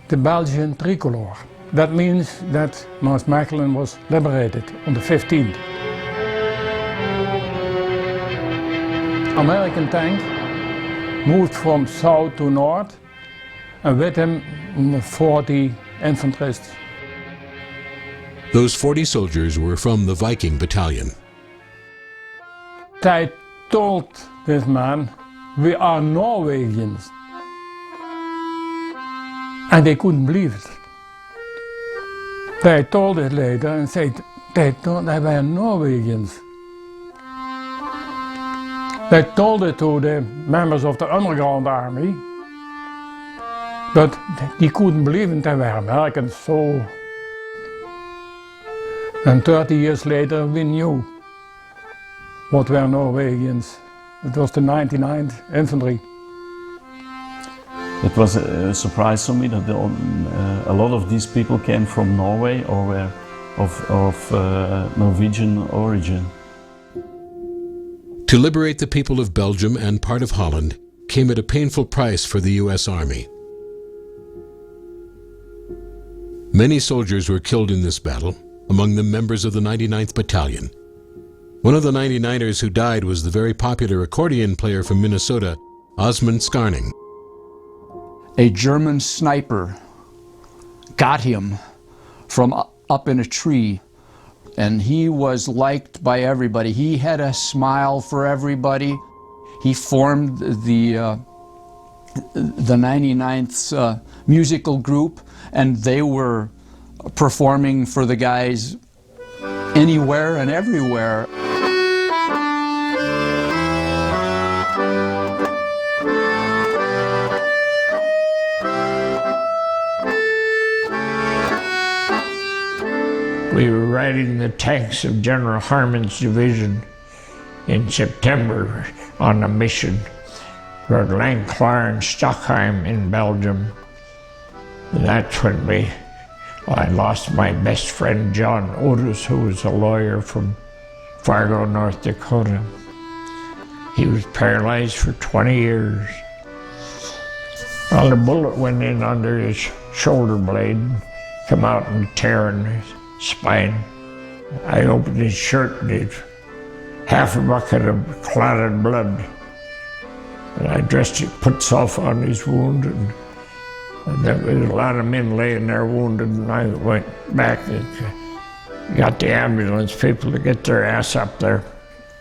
the Belgian tricolor. That means that Maasmechelen was liberated on the 15th. American tank moved from south to north, and with him 40 infantry's. Those 40 soldiers were from the Viking Battalion. They told this man, "We are Norwegians." And they couldn't believe it. They told it later and said they thought they were Norwegians. They told it to the members of the underground army, but they couldn't believe it, they were Americans. So, and 30 years later we knew what were Norwegians. It was the 99th Infantry. It was a surprise to me that a lot of these people came from Norway or were of Norwegian origin. To liberate the people of Belgium and part of Holland came at a painful price for the U.S. Army. Many soldiers were killed in this battle, among them members of the 99th Battalion. One of the 99ers who died was the very popular accordion player from Minnesota, Osmund Skarning. A German sniper got him from up in a tree, and he was liked by everybody. He had a smile for everybody. He formed the 99th musical group, and they were performing for the guys anywhere and everywhere. We were riding the tanks of General Harman's division in September on a mission for Lanklaar and Stockholm in Belgium. And that's when I lost my best friend John Otis, who was a lawyer from Fargo, North Dakota. He was paralyzed for 20 years. Well, the bullet went in under his shoulder blade, come out and tear in his spine. I opened his shirt and there's half a bucket of clotted blood. And I put salt on his wound, and there was a lot of men laying there wounded, and I went back and got the ambulance people to get their ass up there.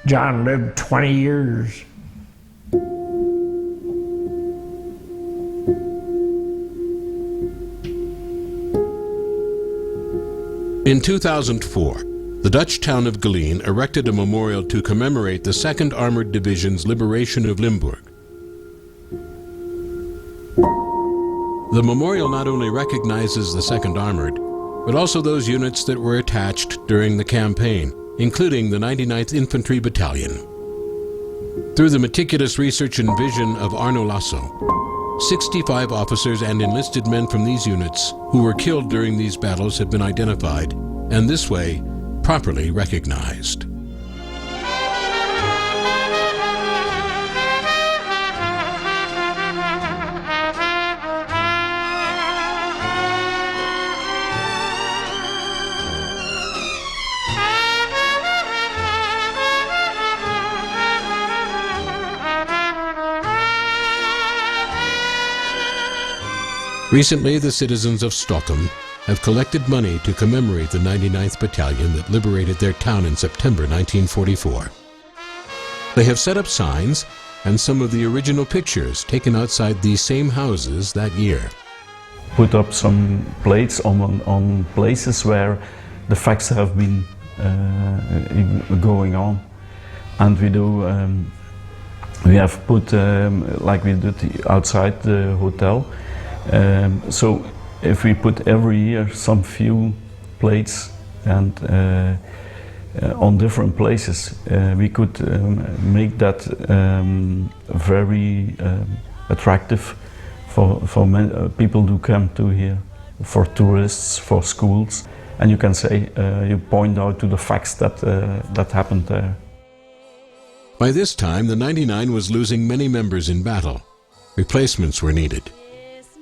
John lived 20 years. In 2004, the Dutch town of Geleen erected a memorial to commemorate the 2nd Armored Division's liberation of Limburg. The memorial not only recognizes the 2nd Armored, but also those units that were attached during the campaign, including the 99th Infantry Battalion. Through the meticulous research and vision of Arno Lasso, 65 officers and enlisted men from these units who were killed during these battles had been identified, and this way, properly recognized. Recently, the citizens of Stockholm have collected money to commemorate the 99th Battalion that liberated their town in September 1944. They have set up signs and some of the original pictures taken outside these same houses that year. Put up some plates on places where the facts have been going on, and we have put like we did outside the hotel. So if we put every year some few plates and on different places, we could make that very attractive for people who come to here, for tourists, for schools, and you can say you point out to the facts that happened there. By this time, the 99 was losing many members in battle. Replacements were needed.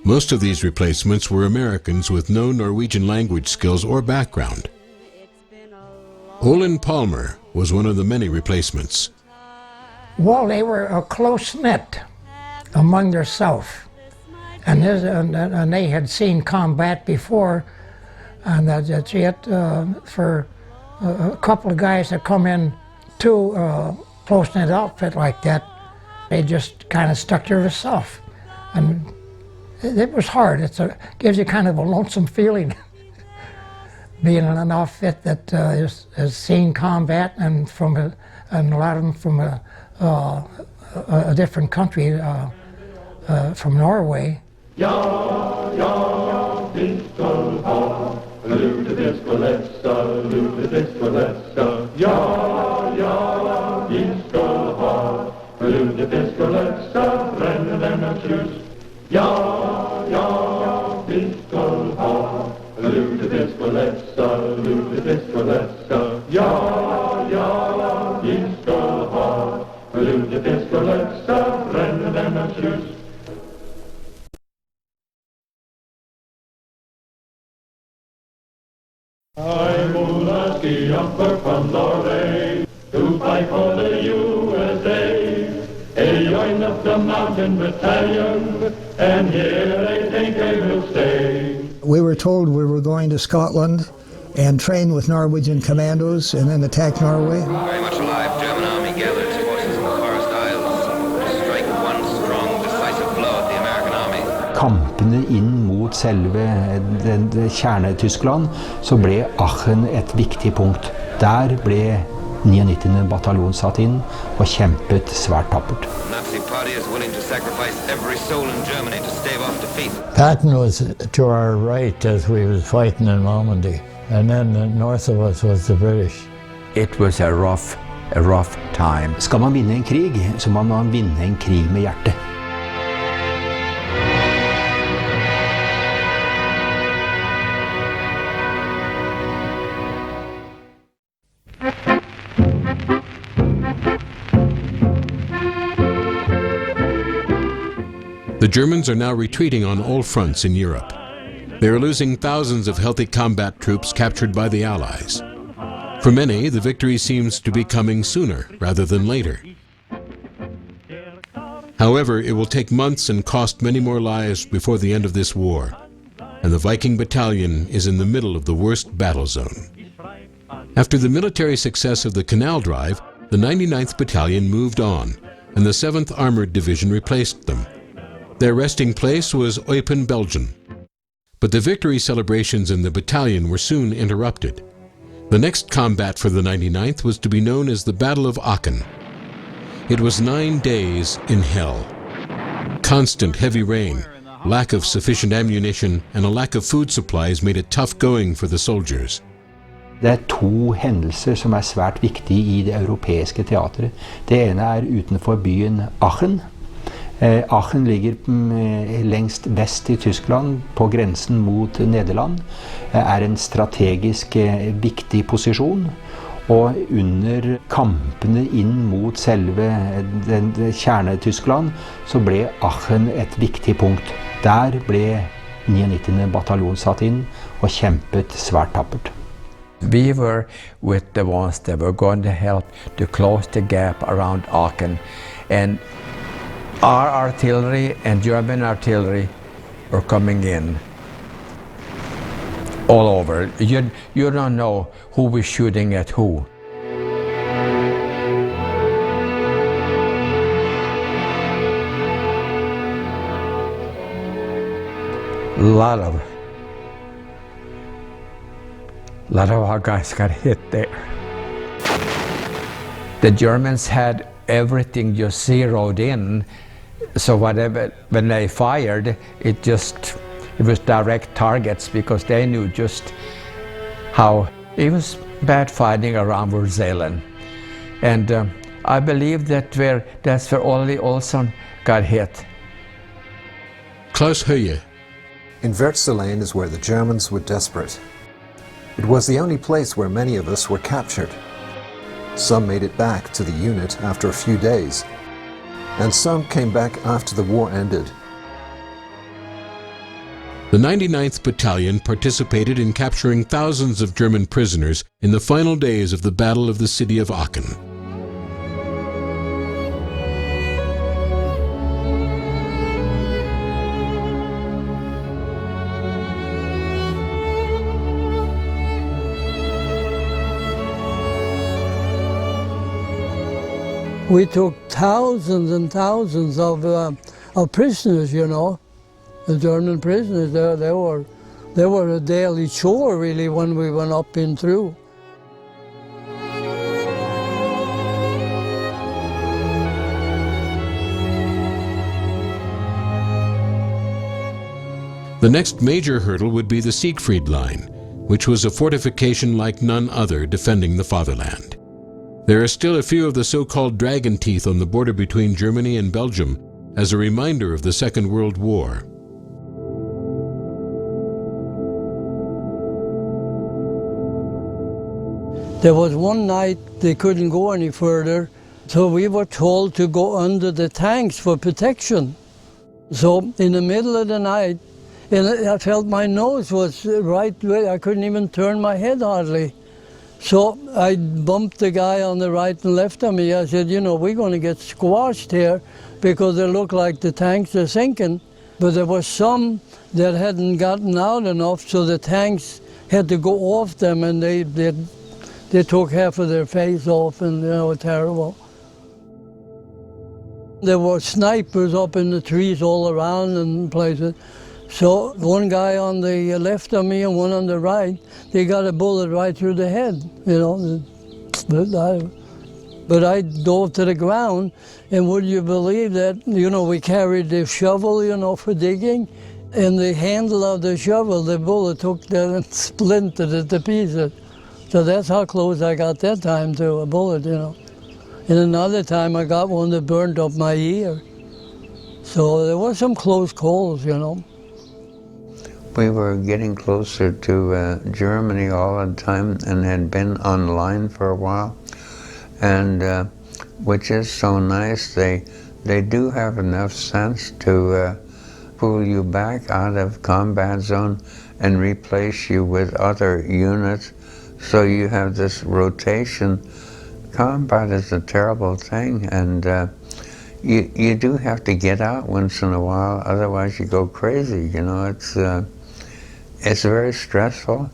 Most of these replacements were Americans with no Norwegian language skills or background. Olin Palmer was one of the many replacements. Well, they were close-knit among themselves, and they had seen combat before, and that's it. For a couple of guys that come in to a close-knit outfit like that, they just kind of stuck to themselves. And it was hard. It gives you kind of a lonesome feeling being in an outfit that has seen combat, and a lot of them from a different country, from Norway. Ja, ja, disco ha, lute disco lessa, lute disco lessa. Ja, ja, disco ha, lute disco lessa, bränner denna tjus. Ja, ja, disco ha, lute disco lessa, lute disco lessa. Ja, ja, disco ha, lute disco lessa, bränner denna tjus. I'm Olaski Jumper from Norway to fight for the USA. I joined up the mountain battalion, and here I think I will stay. We were told we were going to Scotland and train with Norwegian commandos and then attack Norway. Very much alive, German army gathered its forces in the Forest Isles to strike one strong, decisive blow at the American army. Kampene inn mot selve Kjerne-Tyskland, så ble Aachen et viktig punkt. Der ble 99. bataljon satt inn og kjempet svært tappert. Nazi parties willing to sacrifice every soul in Germany to stave off defeat. Patton was to our right as we was fighting in Normandy, and then north of us was the British. It was a rough time. Skal man vinne en krig, så må man vinne en krig med hjertet. The Germans are now retreating on all fronts in Europe. They are losing thousands of healthy combat troops captured by the Allies. For many, the victory seems to be coming sooner rather than later. However, it will take months and cost many more lives before the end of this war, and the Viking Battalion is in the middle of the worst battle zone. After the military success of the Canal Drive, the 99th Battalion moved on, and the 7th Armored Division replaced them. Their resting place was Eupen, Belgium. But the victory celebrations in the battalion were soon interrupted. The next combat for the 99th was to be known as the Battle of Aachen. It was 9 days in hell. Constant heavy rain, lack of sufficient ammunition, and a lack of food supplies made it tough going for the soldiers. Det to hendelser som svært viktige i det europeiske teatret. Det ene utenfor byen Aachen, Aachen ligger lengst vest i Tyskland, på grensen mot Nederland. Er en strategisk viktig posisjon. Og under kampene inn mot selve kjerne-Tyskland, så ble Aachen et viktig punkt. Der ble 99. bataljon satt inn og kjempet svært tappert. We were with the ones that were going to help to close the gap around Aachen. And our artillery and German artillery were coming in all over. You don't know who was shooting at who. A lot of our guys got hit there. The Germans had everything just zeroed in, so whatever, when they fired, it was direct targets, because they knew just how it was bad fighting around Zealand. And I believe that's where Olli Olsson got hit. Klaus Höje. In Wertzelane is where the Germans were desperate. It was the only place where many of us were captured. Some made it back to the unit after a few days, and some came back after the war ended. The 99th Battalion participated in capturing thousands of German prisoners in the final days of the Battle of the City of Aachen. We took thousands and thousands of prisoners, you know, the German prisoners. They were a daily chore, really, when we went up and through. The next major hurdle would be the Siegfried Line, which was a fortification like none other defending the fatherland. There are still a few of the so-called dragon teeth on the border between Germany and Belgium as a reminder of the Second World War. There was one night they couldn't go any further, so we were told to go under the tanks for protection. So in the middle of the night, and I felt my nose was right way. I couldn't even turn my head hardly. So I bumped the guy on the right and left of me. I said, you know, we're going to get squashed here because it looked like the tanks are sinking. But there were some that hadn't gotten out enough, so the tanks had to go off them, and they took half of their face off, and you know, terrible. There were snipers up in the trees all around and places. So one guy on the left of me and one on the right, they got a bullet right through the head, you know. But I dove to the ground, and would you believe that, you know, we carried the shovel, you know, for digging, and the handle of the shovel, the bullet took that and splintered it to pieces. So that's how close I got that time to a bullet, you know. And another time I got one that burned up my ear. So there were some close calls, you know. We were getting closer to Germany all the time and had been online for a while, and which is so nice. They do have enough sense to pull you back out of combat zone and replace you with other units, so you have this rotation. Combat is a terrible thing, and you do have to get out once in a while, otherwise you go crazy, you know. It's very stressful.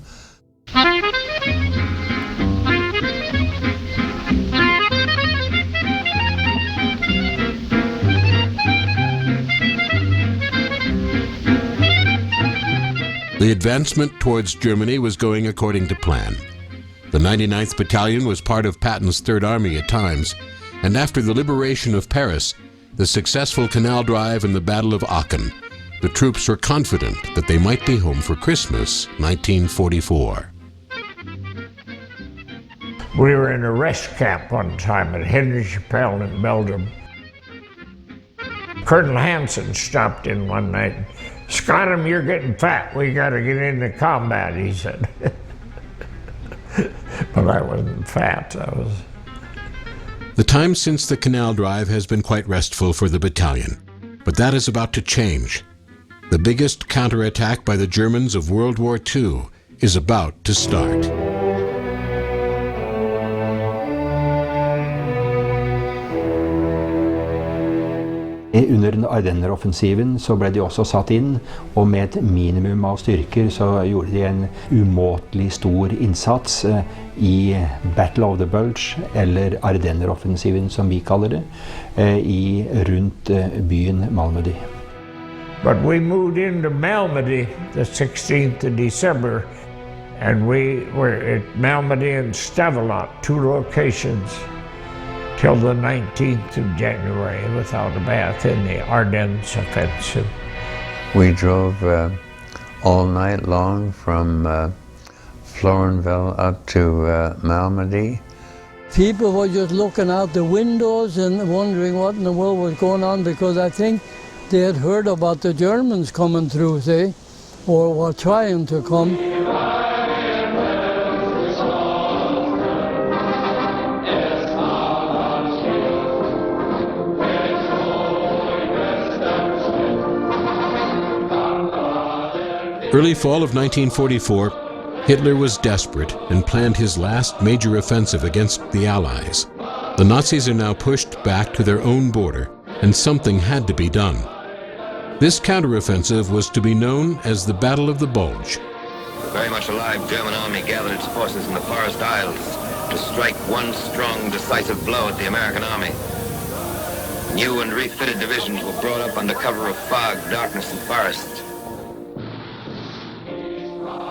The advancement towards Germany was going according to plan. The 99th Battalion was part of Patton's Third Army at times, and after the liberation of Paris, the successful canal drive and the Battle of Aachen, the troops were confident that they might be home for Christmas, 1944. We were in a rest camp one time at Henry in Belgium. Colonel Hansen stopped in one night. "Scottum, you're getting fat. We got to get into combat," he said. But I wasn't fat. The time since the Canal Drive has been quite restful for the battalion, but that is about to change. The biggest counterattack by the Germans of World War II is about to start. Under Ardenner-offensiven så ble de også satt inn, og med et minimum av styrker så gjorde de en umåtelig stor innsats i Battle of the Bulge, eller Ardenner-offensiven som vi kaller det, rundt byen Malmedy. But we moved into Malmedy the 16th of December, and we were at Malmedy and Stavelot, 2 locations, till the 19th of January without a bath in the Ardennes offensive. We drove all night long from Florenville up to Malmedy. People were just looking out the windows and wondering what in the world was going on, because I think they had heard about the Germans coming through, say, or were trying to come. Early fall of 1944, Hitler was desperate and planned his last major offensive against the Allies. The Nazis are now pushed back to their own border, and something had to be done. This counteroffensive was to be known as the Battle of the Bulge. The very much alive German army gathered its forces in the Forest Isles to strike one strong, decisive blow at the American army. New and refitted divisions were brought up under cover of fog, darkness, and forest.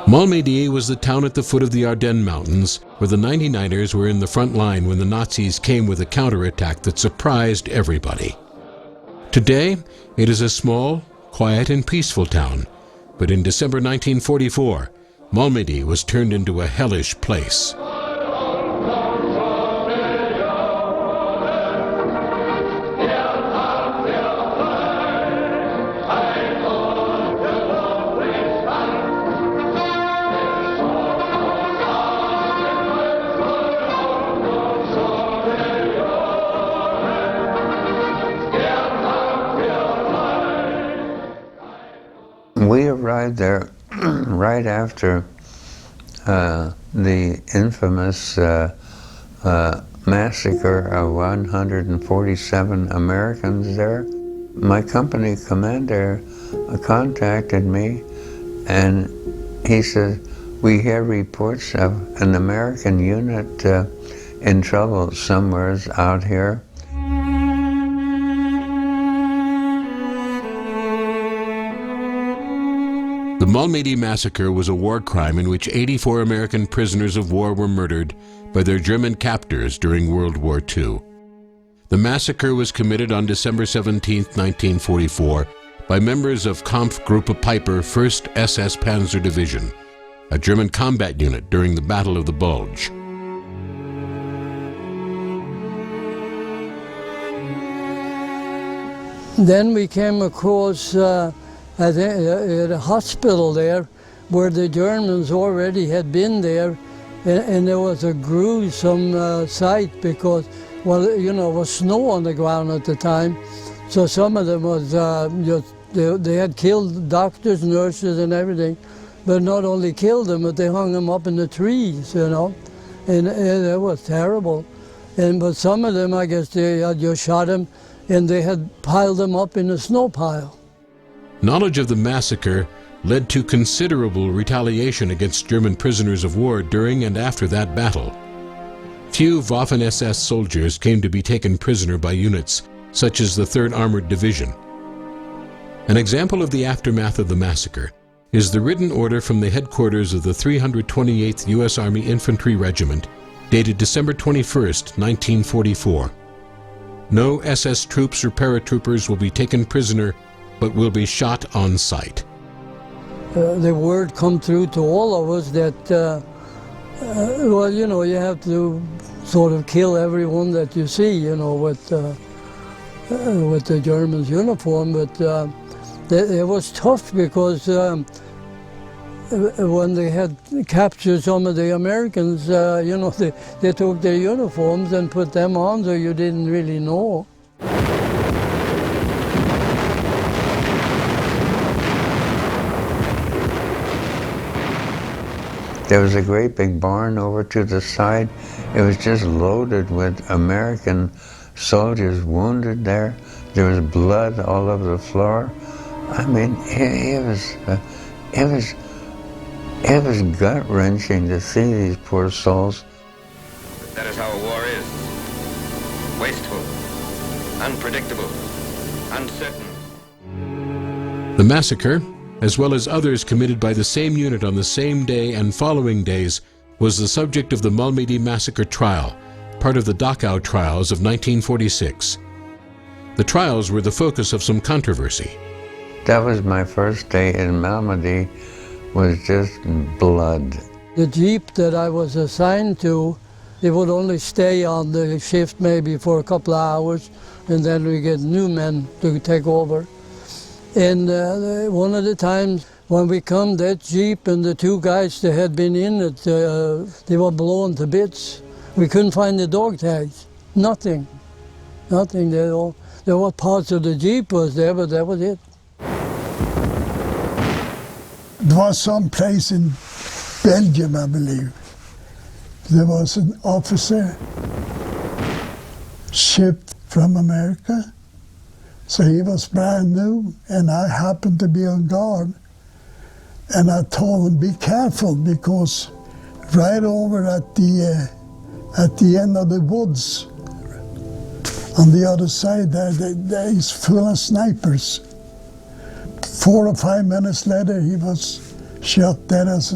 Malmedy was the town at the foot of the Ardennes Mountains, where the 99ers were in the front line when the Nazis came with a counterattack that surprised everybody. Today, it is a small, quiet, and peaceful town, but in December 1944, Malmedy was turned into a hellish place. We arrived there right after the infamous massacre of 147 Americans there. My company commander contacted me, and he said, "We hear reports of an American unit in trouble somewhere out here." The Malmedy massacre was a war crime in which 84 American prisoners of war were murdered by their German captors during World War II. The massacre was committed on December 17, 1944, by members of Kampfgruppe Peiper 1st SS Panzer Division, a German combat unit during the Battle of the Bulge. Then we came across at a hospital there where the Germans already had been there, and there was a gruesome sight because, well, you know, there was snow on the ground at the time, so some of them was they had killed doctors, nurses, and everything, but not only killed them, but they hung them up in the trees, you know, and it was terrible. But some of them, I guess, they had just shot them, and they had piled them up in a snow pile. Knowledge of the massacre led to considerable retaliation against German prisoners of war during and after that battle. Few Waffen-SS soldiers came to be taken prisoner by units such as the 3rd Armored Division. An example of the aftermath of the massacre is the written order from the headquarters of the 328th U.S. Army Infantry Regiment, dated December 21, 1944. No SS troops or paratroopers will be taken prisoner, but will be shot on sight. The word come through to all of us that, well, you know, you have to sort of kill everyone that you see, you know, with the Germans' uniform, but it was tough because when they had captured some of the Americans, you know, they took their uniforms and put them on, so you didn't really know. There was a great big barn over to the side. It was just loaded with American soldiers wounded there. There was blood all over the floor. I mean, it was gut-wrenching to see these poor souls. That is how a war is. Wasteful, unpredictable, uncertain. The massacre, as well as others committed by the same unit on the same day and following days, was the subject of the Malmedy Massacre Trial, part of the Dachau trials of 1946. The trials were the focus of some controversy. That was my first day in Malmedy, was just blood. The jeep that I was assigned to, they would only stay on the shift maybe for a couple of hours, and then we get new men to take over. And one of the times when we come, that jeep and the two guys that had been in it, they were blown to bits. We couldn't find the dog tags, nothing. There were parts of the jeep was there, but that was it. There was some place in Belgium, I believe. There was an officer shipped from America. So he was brand new, and I happened to be on guard. And I told him, be careful, because right over at the end of the woods, on the other side there is full of snipers. 4 or 5 minutes later, he was shot dead as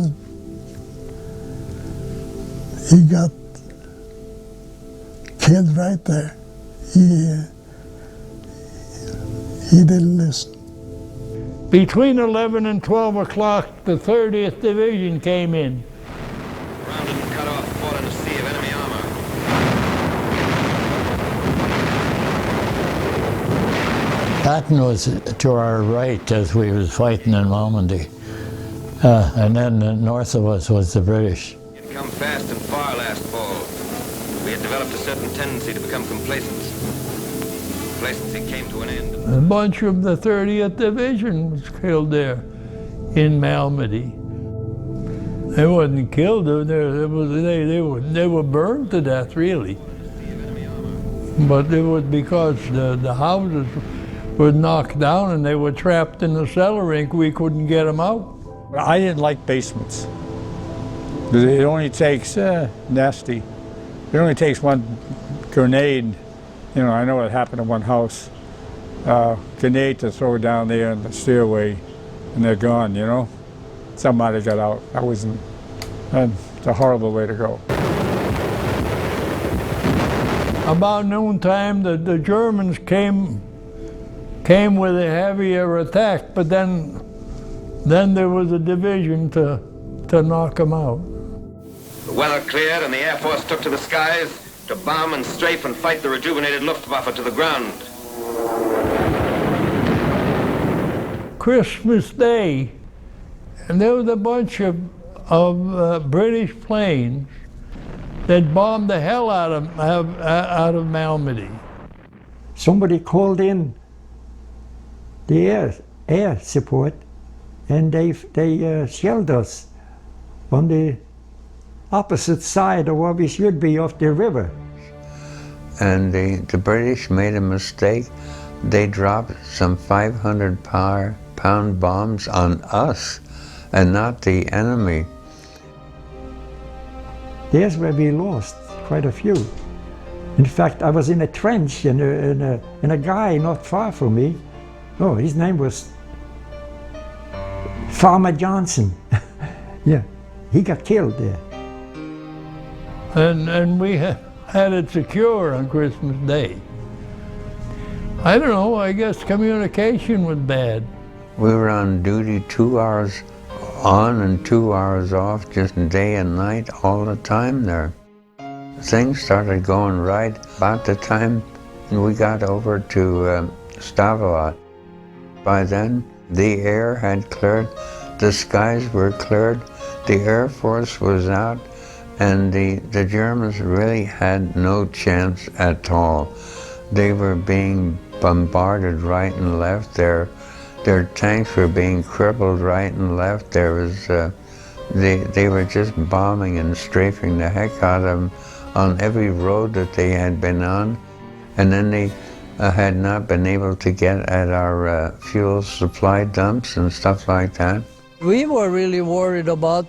he got killed right there. He didn't listen. Between 11 and 12 o'clock, the 30th Division came in. Rounded and cut off, fought in a sea of enemy armor. Patton was to our right as we was fighting in Normandy. And then north of us was the British. He had come fast and far last fall. We had developed a certain tendency to become complacent. Complacency came to an end. A bunch of the 30th Division was killed there in Malmedy. They wasn't killed, they were burned to death, really. But it was because the houses were knocked down and they were trapped in the cellar rink. We couldn't get them out. I didn't like basements. It only takes, nasty, it only takes one grenade. You know, I know it happened in one house. Grenade to throw down there in the stairway, and they're gone, you know? Somebody got out. That wasn't, it's a horrible way to go. About noontime, the Germans came with a heavier attack, but then there was a division to knock them out. The weather cleared and the Air Force took to the skies to bomb and strafe and fight the rejuvenated Luftwaffe to the ground. Christmas Day, and there was a bunch of British planes that bombed the hell out of Malmedy. Somebody called in the air support, and they shelled us on the opposite side of where we should be, off the river. And the British made a mistake. They dropped some 500-pound bombs on us and not the enemy. There's where we lost quite a few. In fact, I was in a trench and a guy not far from me, oh, his name was Farmer Johnson. Yeah, he got killed there. And we had it secure on Christmas Day. I don't know, I guess communication was bad. We were on duty 2 hours on and 2 hours off, just day and night, all the time there. Things started going right about the time we got over to Stavelot. By then, the air had cleared, the skies were cleared, the Air Force was out, and the Germans really had no chance at all. They were being bombarded right and left. Their tanks were being crippled right and left. There was, they were just bombing and strafing the heck out of them on every road that they had been on. And then they had not been able to get at our fuel supply dumps and stuff like that. We were really worried about,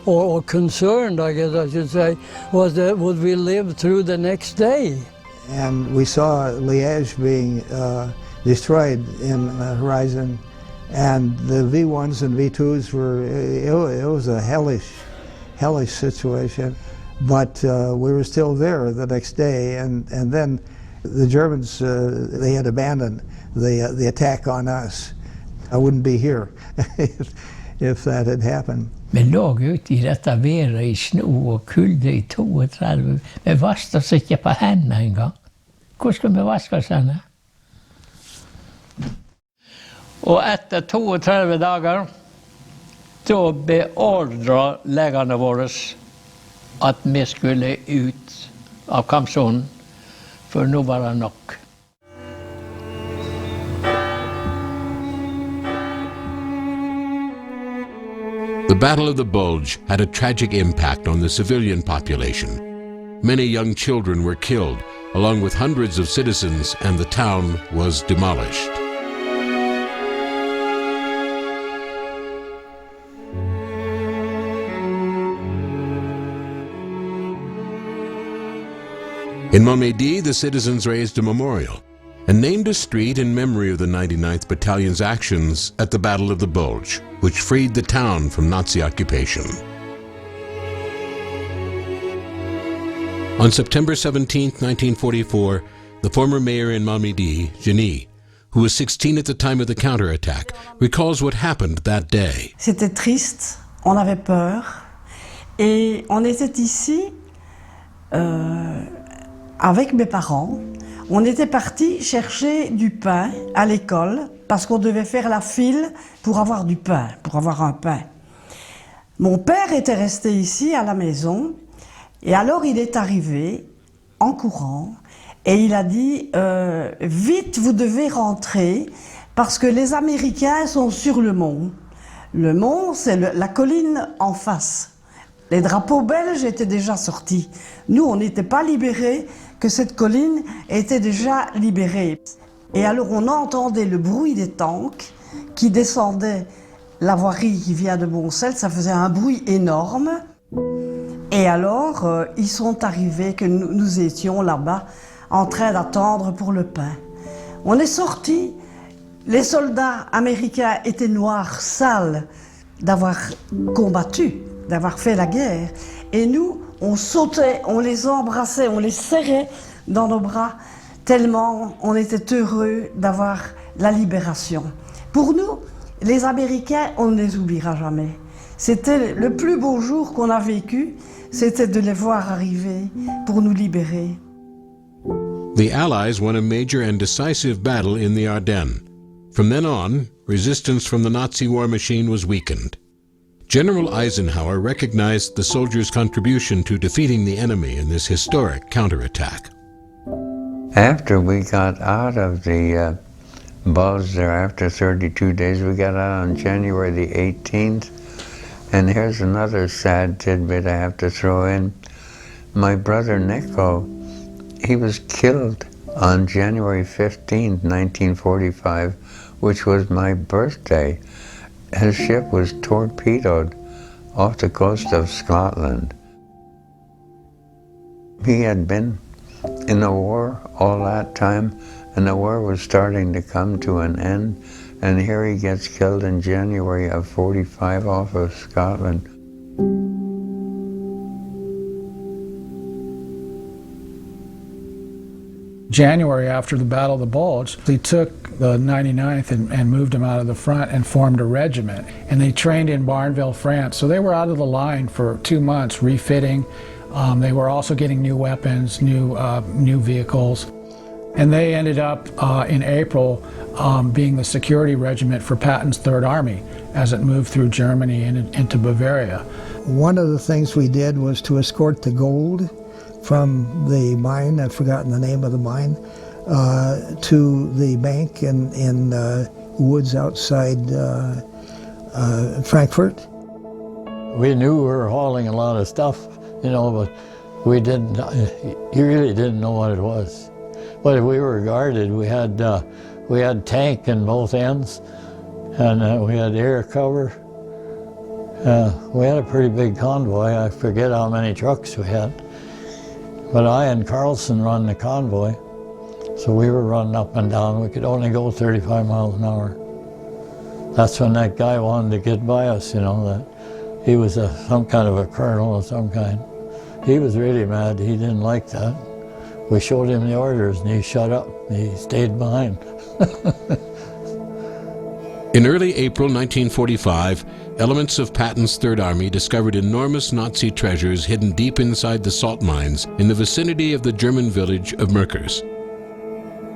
or concerned, I guess I should say, was that would we live through the next day? And we saw Liège being destroyed in the horizon, and the V1s and V2s were, it was a hellish situation. But we were still there the next day, and then the Germans, they had abandoned the attack on us. I wouldn't be here if that had happened. Vi lå ute I dette været I sno og kulde I 32. Vi vasket oss ikke på hendene engang. Hvor skulle vi vaske oss henne? Og etter 32 dager, da beordret legene våre at vi skulle ut av kampsonen, for nå var det nok. The Battle of the Bulge had a tragic impact on the civilian population. Many young children were killed, along with hundreds of citizens, and the town was demolished. In Montmédy, the citizens raised a memorial and named a street in memory of the 99th Battalion's actions at the Battle of the Bulge, which freed the town from Nazi occupation. On September 17, 1944, the former mayor in Montmédy, Jenny, who was 16 at the time of the counterattack, recalls what happened that day. C'était triste, on avait peur, et on était ici avec mes parents. On était partis chercher du pain à l'école parce qu'on devait faire la file pour avoir du pain, pour avoir un pain. Mon père était resté ici à la maison et alors il est arrivé en courant et il a dit « Vite, vous devez rentrer parce que les Américains sont sur le mont. » Le mont, c'est la colline en face. Les drapeaux belges étaient déjà sortis. Nous, on n'était pas libérés, que cette colline était déjà libérée. Et alors on entendait le bruit des tanks qui descendaient la voirie qui vient de Boncel, ça faisait un bruit énorme. Et alors ils sont arrivés, que nous étions là-bas en train d'attendre pour le pain. On est sortis, les soldats américains étaient noirs, sales d'avoir combattu, d'avoir fait la guerre. Et nous, on sautait, on les embrassait, on les serrait dans nos bras, tellement on était heureux d'avoir la libération. Pour nous, les Américains, on ne les oubliera jamais. C'était le plus beau jour qu'on a vécu, c'était de les voir arriver pour nous libérer. The Allies won a major and decisive battle in the Ardennes. From then on, resistance from the Nazi war machine was weakened. General Eisenhower recognized the soldiers' contribution to defeating the enemy in this historic counterattack. After we got out of the Bulge there, after 32 days, we got out on January the 18th. And here's another sad tidbit I have to throw in. My brother Nico, he was killed on January 15th, 1945, which was my birthday. His ship was torpedoed off the coast of Scotland. He had been in the war all that time, and the war was starting to come to an end, and here he gets killed in January of 45 off of Scotland. January, after the Battle of the Bulge, they took the 99th and moved them out of the front and formed a regiment. And they trained in Barneville, France. So they were out of the line for 2 months, refitting. They were also getting new weapons, new vehicles. And they ended up in April being the security regiment for Patton's Third Army as it moved through Germany and into Bavaria. One of the things we did was to escort the gold from the mine, I've forgotten the name of the mine, to the bank in woods outside Frankfurt. We knew we were hauling a lot of stuff, you know, but we didn't, you really didn't know what it was. But we were guarded. We had tank in both ends, and we had air cover. We had a pretty big convoy. I forget how many trucks we had. But I and Carlson run the convoy, so we were running up and down. We could only go 35 miles an hour. That's when that guy wanted to get by us, you know, that he was some kind of a colonel of some kind. He was really mad. He didn't like that. We showed him the orders and he shut up. He stayed behind. In early April 1945, elements of Patton's Third Army discovered enormous Nazi treasures hidden deep inside the salt mines in the vicinity of the German village of Merkers.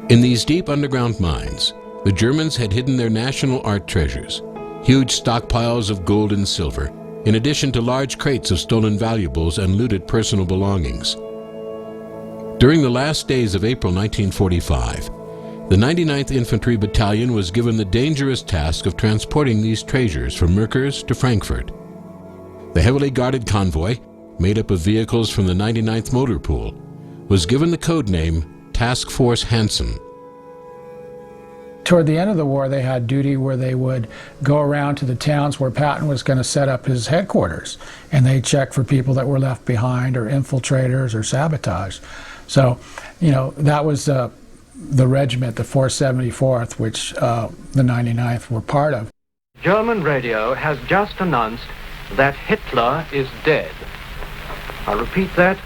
In these deep underground mines, the Germans had hidden their national art treasures, huge stockpiles of gold and silver, in addition to large crates of stolen valuables and looted personal belongings. During the last days of April 1945, the 99th Infantry Battalion was given the dangerous task of transporting these treasures from Merkers to Frankfurt. The heavily guarded convoy, made up of vehicles from the 99th Motor Pool, was given the code name Task Force Hansen. Toward the end of the war, they had duty where they would go around to the towns where Patton was going to set up his headquarters, and they check for people that were left behind or infiltrators or sabotage. So, you know, that was the regiment, the 474th, which the 99th were part of. German radio has just announced that Hitler is dead. I repeat that.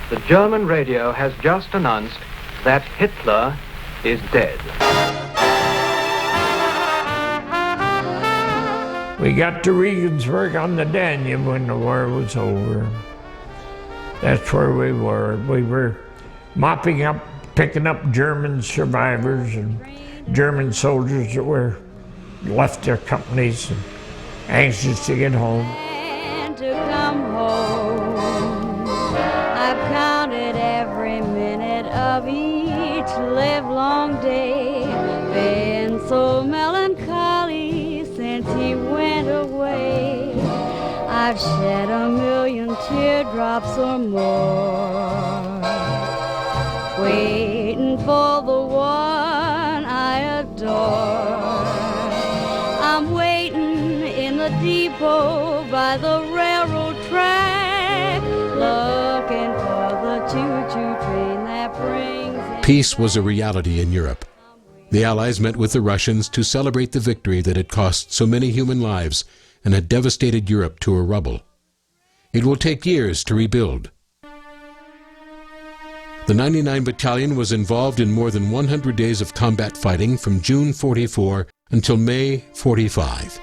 The German radio has just announced that Hitler is dead. We got to Regensburg on the Danube when the war was over. That's where we were. We were mopping up, picking up German survivors and German soldiers that were left their companies and anxious to get home. And to come home, I've counted every minute of each livelong day. Been so melancholy since he went away. I've shed 1,000,000 teardrops or more, waiting for the one I adore. I'm waiting in the depot by the railroad track, looking for the choo-choo train that brings in. Peace was a reality in Europe. The Allies met with the Russians to celebrate the victory that had cost so many human lives and had devastated Europe to a rubble. It will take years to rebuild. The 99 Battalion was involved in more than 100 days of combat fighting from June 44 until May 45.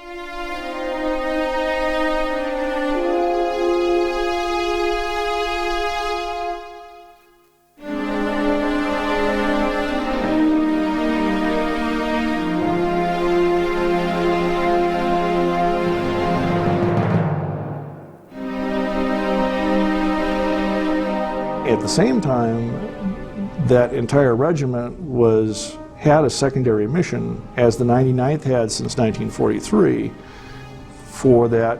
At the same time, that entire regiment had a secondary mission, as the 99th had since 1943, for that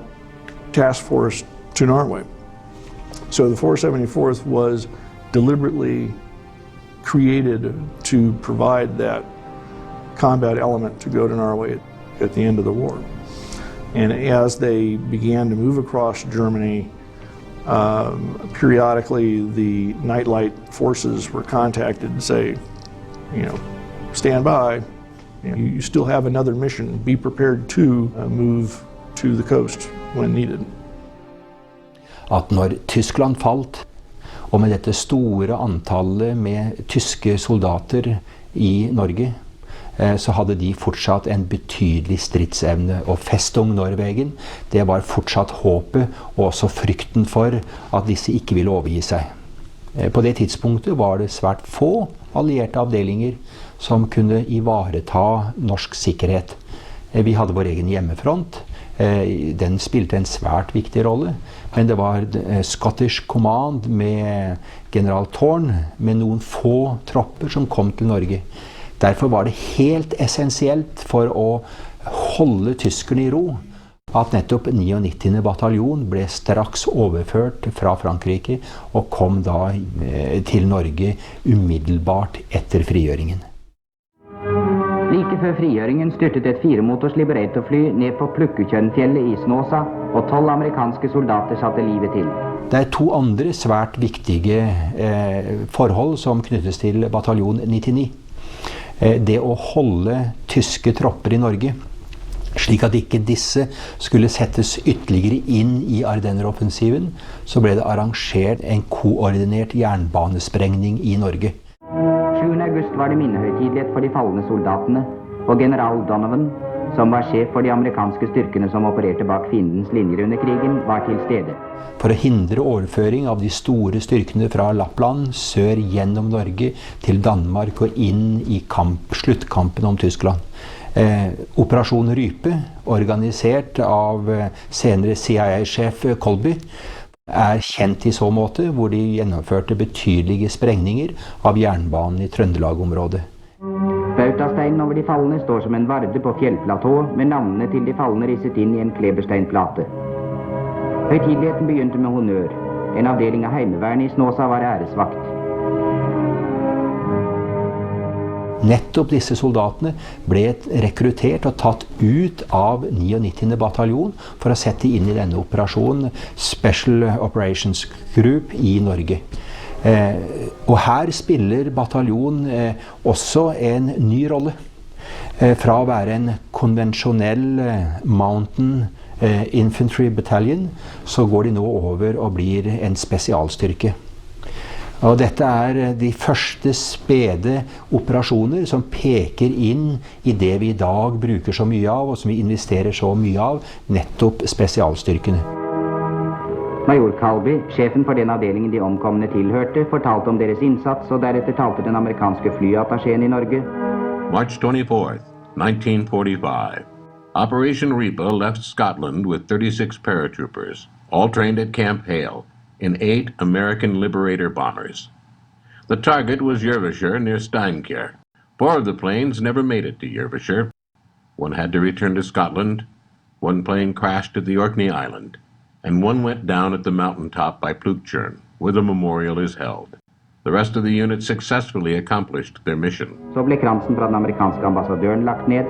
task force to Norway. So the 474th was deliberately created to provide that combat element to go to Norway at the end of the war. And as they began to move across Germany, periodically the nightlight forces were contacted and say, you know, stand by, you still have another mission, be prepared to move to the coast when needed. At når Tyskland falt, og med dette store antallet med tyske soldater i Norge, så hadde de fortsatt en betydelig stridsevne. Og Festung Norwegen, det var fortsatt håpet og også frykten for at disse ikke ville overgi seg. På det tidspunktet var det svært få allierte avdelinger som kunne ivareta norsk sikkerhet. Vi hadde vår egen hjemmefront. Den spilte en svært viktig rolle. Men det var Scottish Command med general Thorne, med noen få tropper som kom til Norge. Derfor var det helt essensielt for å holde tyskerne i ro at nettopp 99. bataljon ble straks overført fra Frankrike og kom da til Norge umiddelbart etter frigjøringen. Like før frigjøringen styrtet et 4-motors Liberator-fly ned på Plukkukjønnfjellet i Snåsa, og 12 amerikanske soldater satte livet til. Det er 2 andre svært viktige forhold som knyttes til bataljon 99. Det å holde tyske tropper i Norge, slik at ikke disse skulle settes ytterligere inn i Ardenner-offensiven, så ble det arrangert en koordinert jernbanesprengning i Norge. 7. august var det minnehøytidelighet for de falne soldatene, og general Donovan, som var sjef for de amerikanske styrkene som opererte bak fiendens linjer under krigen, var til stede. For å hindre overføring av de store styrkene fra Lappland sør gjennom Norge til Danmark og inn i sluttkampen om Tyskland. Operasjon Rype, organisert av senere CIA-sjef Colby, er kjent i så måte, hvor de gjennomførte betydelige sprengninger av jernbanen i Trøndelag-området. Bautasteinen over de falne står som en varde på fjellplatået, med navnene til de falne risset inn i en klebersteinplate. Høytideligheten begynte med honnør. En avdeling av heimevernet i Snåsa var æresvakt. Nettopp disse soldatene ble rekruttert og tatt ut av 99. bataljon for å sette inn i denne operasjonen Special Operations Group i Norge. Og her spiller bataljon også en ny rolle. Fra å være en konvensjonell Mountain Infantry Battalion, så går de nå over og blir en spesialstyrke. Og dette er de første spede operasjoner som peker inn i det vi i dag bruker så mye av, og som vi investerer så mye av, nettopp spesialstyrkene. Major Calby, sjefen for den avdelingen de omkomne tilhørte, fortalte om deres innsats, og deretter talte den amerikanske flyattachéen i Norge. March 24th, 1945. Operation Reaper left Scotland with 36 paratroopers, all trained at Camp Hale, in 8 American Liberator bombers. The target was Yerveshire near Steinkjer. 4 of the planes never made it to Yerveshire. 1 had to return to Scotland, 1 plane crashed at the Orkney Island, and 1 went down at the mountaintop by Plukjern, where the memorial is held. The rest of the unit successfully accomplished their mission. Så ble kransen fra den amerikanske ambassadøren lagt ned,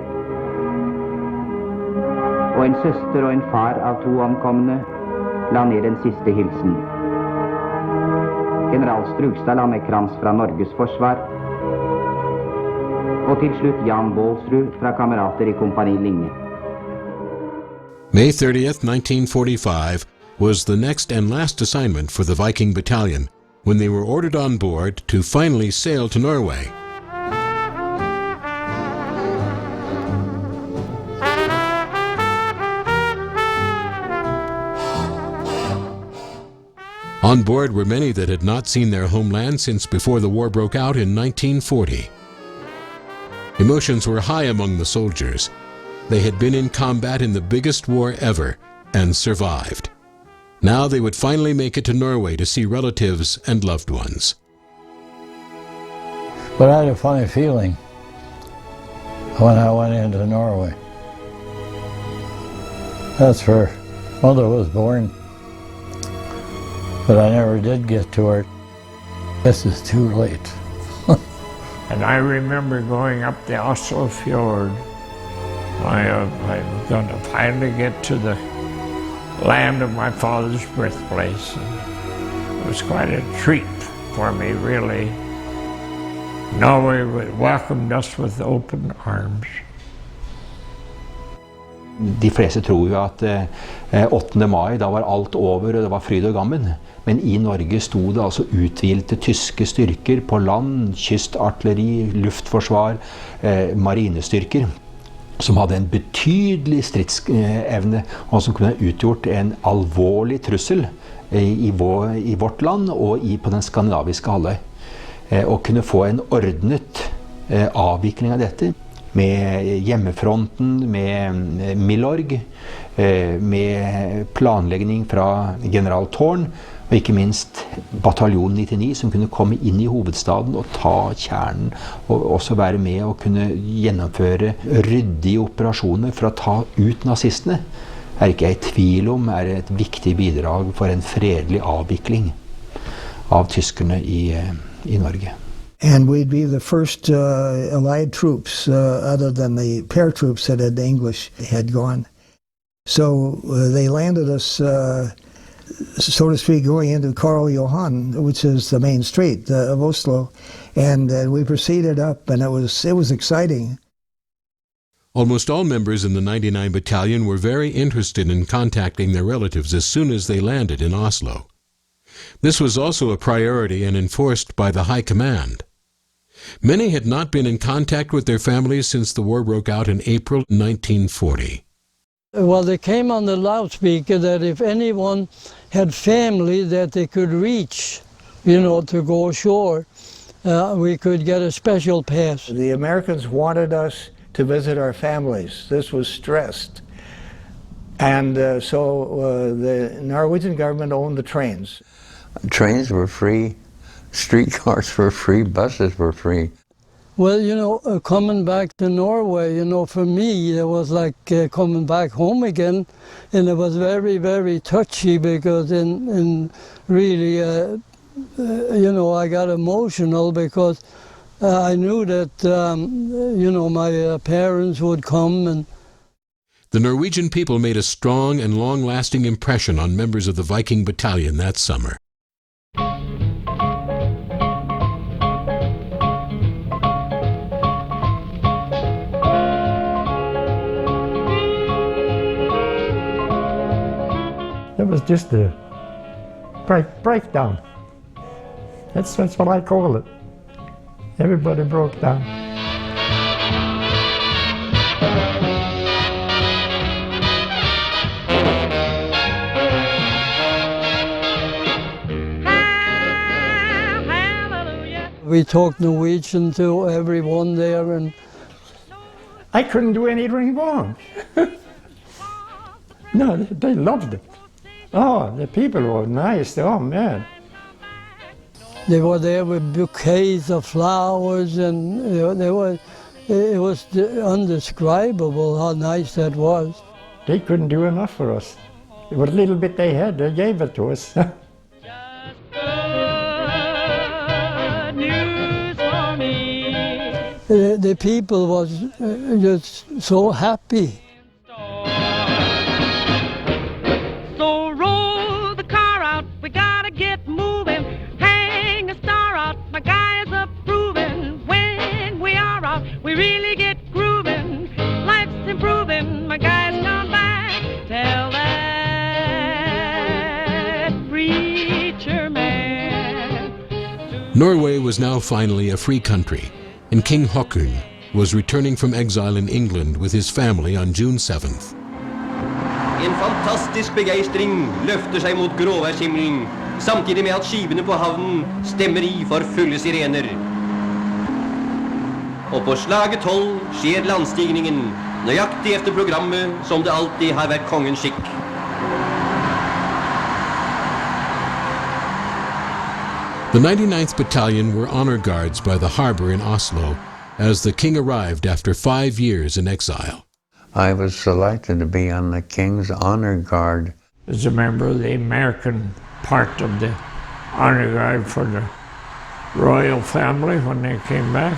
og en søster og en far av 2 omkomne la ned den siste hilsen. General Strugstad la ned krans fra Norges forsvar, og til slutt Jan Bålsrud fra kamerater i kompani Linge. May 30th, 1945 was the next and last assignment for the Viking Battalion when they were ordered on board to finally sail to Norway. On board were many that had not seen their homeland since before the war broke out in 1940. Emotions were high among the soldiers. They had been in combat in the biggest war ever and survived. Now they would finally make it to Norway to see relatives and loved ones. But I had a funny feeling when I went into Norway. That's where Mother was born. But I never did get to her. This is too late. And I remember going up the Oslo Fjord. I was going to finally get to the land of my father's birthplace. And it was quite a treat for me, really. Norway welcomed us with open arms. De fleste tror jo at 8. mai, da var alt over, og det var fryd og gammen. Men i Norge sto det altså uthvilte tyske styrker på land, kystartilleri, luftforsvar, marinestyrker, som hadde en betydelig stridsevne, og som kunne utgjort en alvorlig trussel i vårt land og på den skandinaviske halvøy. å kunne få en ordnet avvikling av dette, med hjemmefronten, med Milorg, med planlegging fra general Thorn, og ikke minst bataljon 99, som kunne komme inn i hovedstaden og ta kjernen, og også være med og kunne gjennomføre ryddige operasjoner for å ta ut nazistene, ikke jeg i tvil om et viktig bidrag for en fredelig avvikling av tyskerne i Norge. And we'd be the first Allied troops, other than the paratroops that the English had gone. So they landed us, so to speak, going into Karl Johan, which is the main street of Oslo, and we proceeded up, and it was exciting. Almost all members in the 99 Battalion were very interested in contacting their relatives as soon as they landed in Oslo. This was also a priority and enforced by the High Command. Many had not been in contact with their families since the war broke out in April 1940. Well, they came on the loudspeaker that if anyone had family that they could reach, to go ashore, we could get a special pass. The Americans wanted us to visit our families. This was stressed. And so the Norwegian government owned the trains. Trains were free, streetcars were free, buses were free. Well, coming back to Norway, for me, it was like coming back home again, and it was very, very touchy because really, I got emotional because I knew that, my parents would come. And the Norwegian people made a strong and long-lasting impression on members of the Viking Battalion that summer. It was just a breakdown. That's what I call it. Everybody broke down. We talked Norwegian to everyone there, and I couldn't do anything wrong. No, they loved it. Oh, the people were nice. Oh, man. They were there with bouquets of flowers, and it was indescribable how nice that was. They couldn't do enough for us. What little bit they had, they gave it to us. The people was just so happy. So roll the car out, we gotta get moving. Hang a star out, my guys approving. When we are out, we really get grooving. Life's improving, my guys come back. Tell that preacher man. Norway was now finally a free country, and King Haakon was returning from exile in England with his family on June 7th. En fantastisk begeistring løfter seg mot gråværshimmelen, samtidig med at skipene på havnen stemmer i for fulle sirener. Og på slaget 12 skjer landstigningen, nøyaktig efter programmet som det alltid har vært kongens skikk. The 99th Battalion were honor guards by the harbor in Oslo as the king arrived after 5 years in exile. I was selected to be on the King's Honor Guard. As a member of the American part of the honor guard for the royal family when they came back.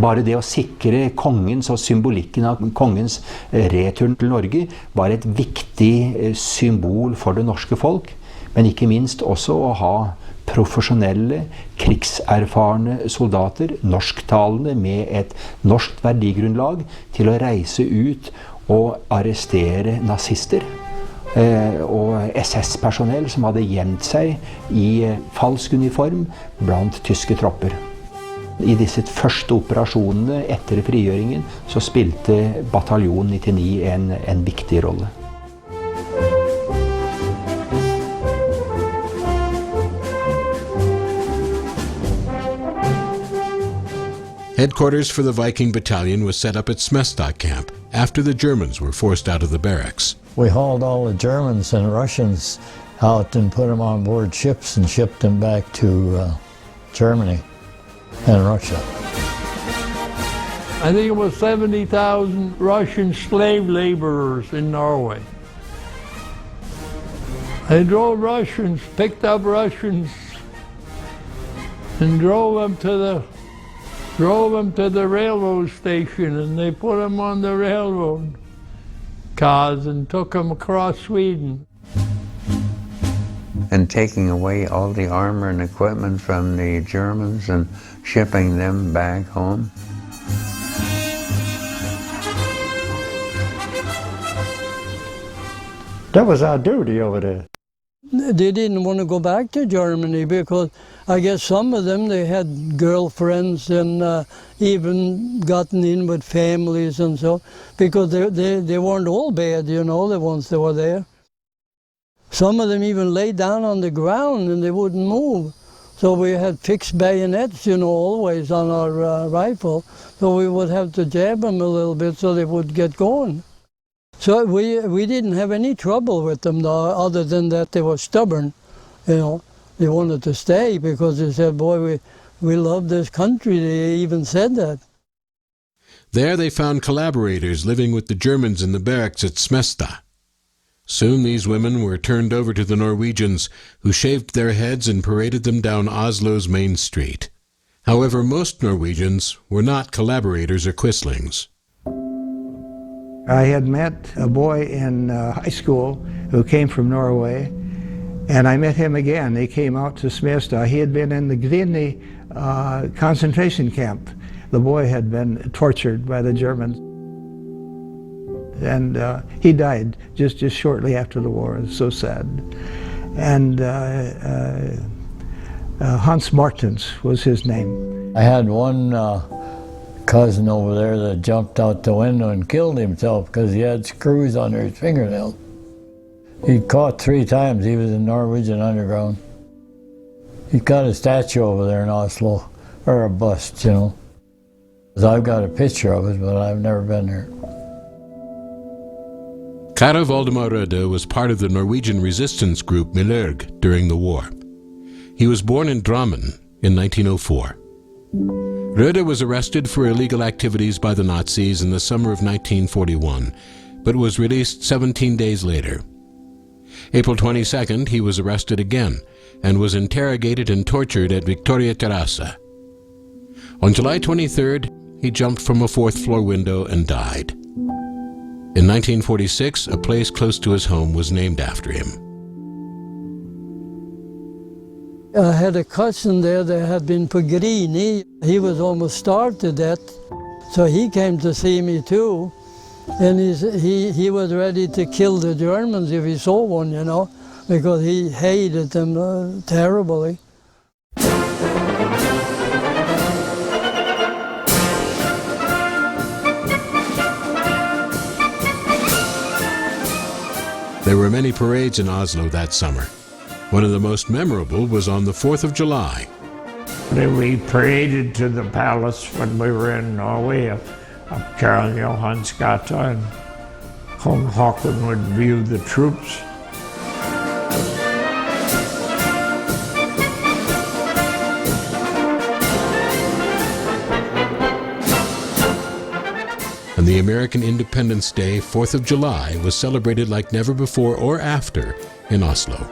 Bare det å sikre kongens og symbolikken av kongens return til Norge var et viktig symbol for det norske folk, men ikke minst også å ha profesjonelle, krigserfarne soldater, norsktalende med et norsk verdigrunnlag, til å reise ut og arrestere nazister og SS-personell som hadde gjemt seg i falsk uniform blant tyske tropper. I disse første operasjonene etter frigjøringen så spilte bataljon 99 en viktig rolle. Headquarters for the Viking Battalion was set up at Smestad Camp after the Germans were forced out of the barracks. We hauled all the Germans and Russians out and put them on board ships and shipped them back to Germany and Russia. I think it was 70,000 Russian slave laborers in Norway. They drove Russians, picked up Russians, and drove them to the railroad station, and they put them on the railroad cars and took them across Sweden. And taking away all the armor and equipment from the Germans and shipping them back home. That was our duty over there. They didn't want to go back to Germany because I guess some of them, they had girlfriends and even gotten in with families and so, because they weren't all bad, you know, the ones that were there. Some of them even lay down on the ground and they wouldn't move. So we had fixed bayonets, you know, always on our rifle. So we would have to jab them a little bit so they would get going. So we didn't have any trouble with them, though, other than that they were stubborn, you know. They wanted to stay because they said, boy, we love this country. They even said that. There they found collaborators living with the Germans in the barracks at Smestad. Soon these women were turned over to the Norwegians, who shaved their heads and paraded them down Oslo's main street. However, most Norwegians were not collaborators or quislings. I had met a boy in high school who came from Norway, and I met him again. He came out to Smestad. He had been in the Grini concentration camp. The boy had been tortured by the Germans. And he died just shortly after the war. It was so sad. And Hans Martens was his name. I had one cousin over there that jumped out the window and killed himself because he had screws under his fingernails. He caught 3 times. He was in Norwegian underground. He got a statue over there in Oslo, or a bust, you know. I've got a picture of it, but I've never been there. Kara Valdemar Røde was part of the Norwegian resistance group Milorg during the war. He was born in Drammen in 1904. Røde was arrested for illegal activities by the Nazis in the summer of 1941, but was released 17 days later. April 22nd, he was arrested again and was interrogated and tortured at Victoria Terrasse. On July 23rd, he jumped from a 4th-floor window and died. In 1946, a place close to his home was named after him. I had a cousin there that had been på Grini. He was almost starved to death, so he came to see me too. And he was ready to kill the Germans if he saw one, you know, because he hated them terribly. There were many parades in Oslo that summer. One of the most memorable was on the 4th of July. We paraded to the palace when we were in Norway up Karl Johans gate, and Kong Haakon would view the troops. And the American Independence Day, 4th of July, was celebrated like never before or after in Oslo.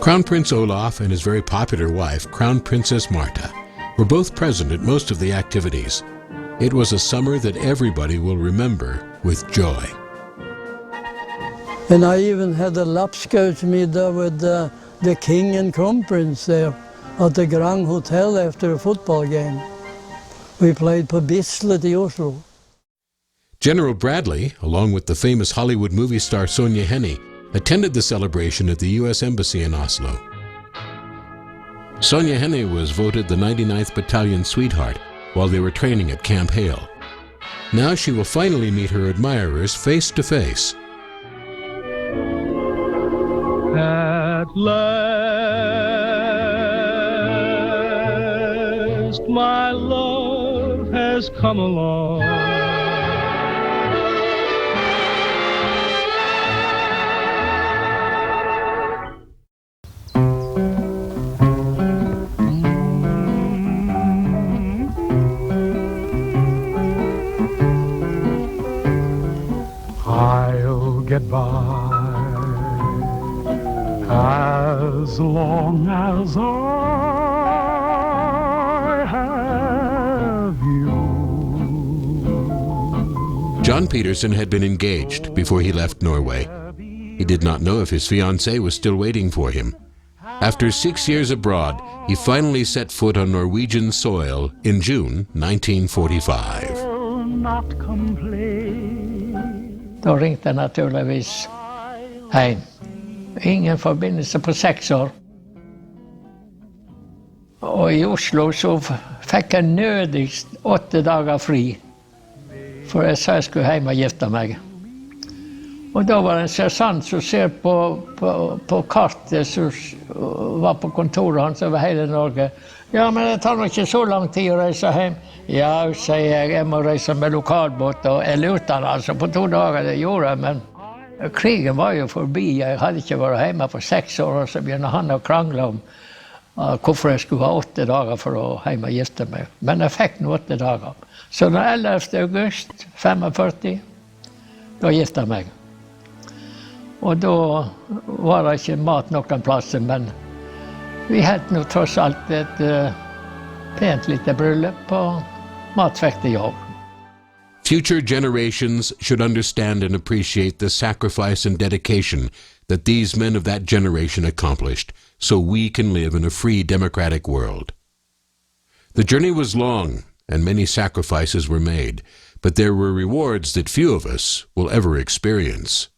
Crown Prince Olaf and his very popular wife, Crown Princess Marta, were both present at most of the activities. It was a summer that everybody will remember with joy. And I even had a lapskausmiddag with the king and crown prince there at the Grand Hotel after a football game. We played på Bislett i Oslo. General Bradley, along with the famous Hollywood movie star Sonja Henie, attended the celebration at the U.S. Embassy in Oslo. Sonja Henie was voted the 99th Battalion Sweetheart while they were training at Camp Hale. Now she will finally meet her admirers face to face. At last, my love has come along. I'll get by as long as I have you. John Peterson had been engaged before he left Norway. He did not know if his fiancée was still waiting for him. After 6 years abroad, he finally set foot on Norwegian soil in June 1945. Not complain. Då ringde jag naturligtvis hem. Ingen förbindelse på 6 år. Och i Oslo så fick jag nödigt 8 dagar fri. För jag sa jag skulle hem och gifta mig. Och då var det en sergeant som ser på kartet som var på kontoret hans över hela Norge. Ja, men det tar nog inte så lång tid att resa hem. Ja, säger jag må resa med lokalbåt eller utan alltså på 2 dagar det gjorde jag, men krigen var ju förbi. Jag hade inte varit hemma på 6 år och så började han att krangla om varför jag skulle ha 8 dagar för att hem och gifta mig. Men jag fick nog 8 dagar. Så den 11 augusti 1945, då gifte jag mig. Och då var det inte mat någon plats, men vi hade nog trots allt ett pent lite bröllop på matfäktejobb. Future generations should understand and appreciate the sacrifice and dedication that these men of that generation accomplished so we can live in a free democratic world. The journey was long and many sacrifices were made, but there were rewards that few of us will ever experience.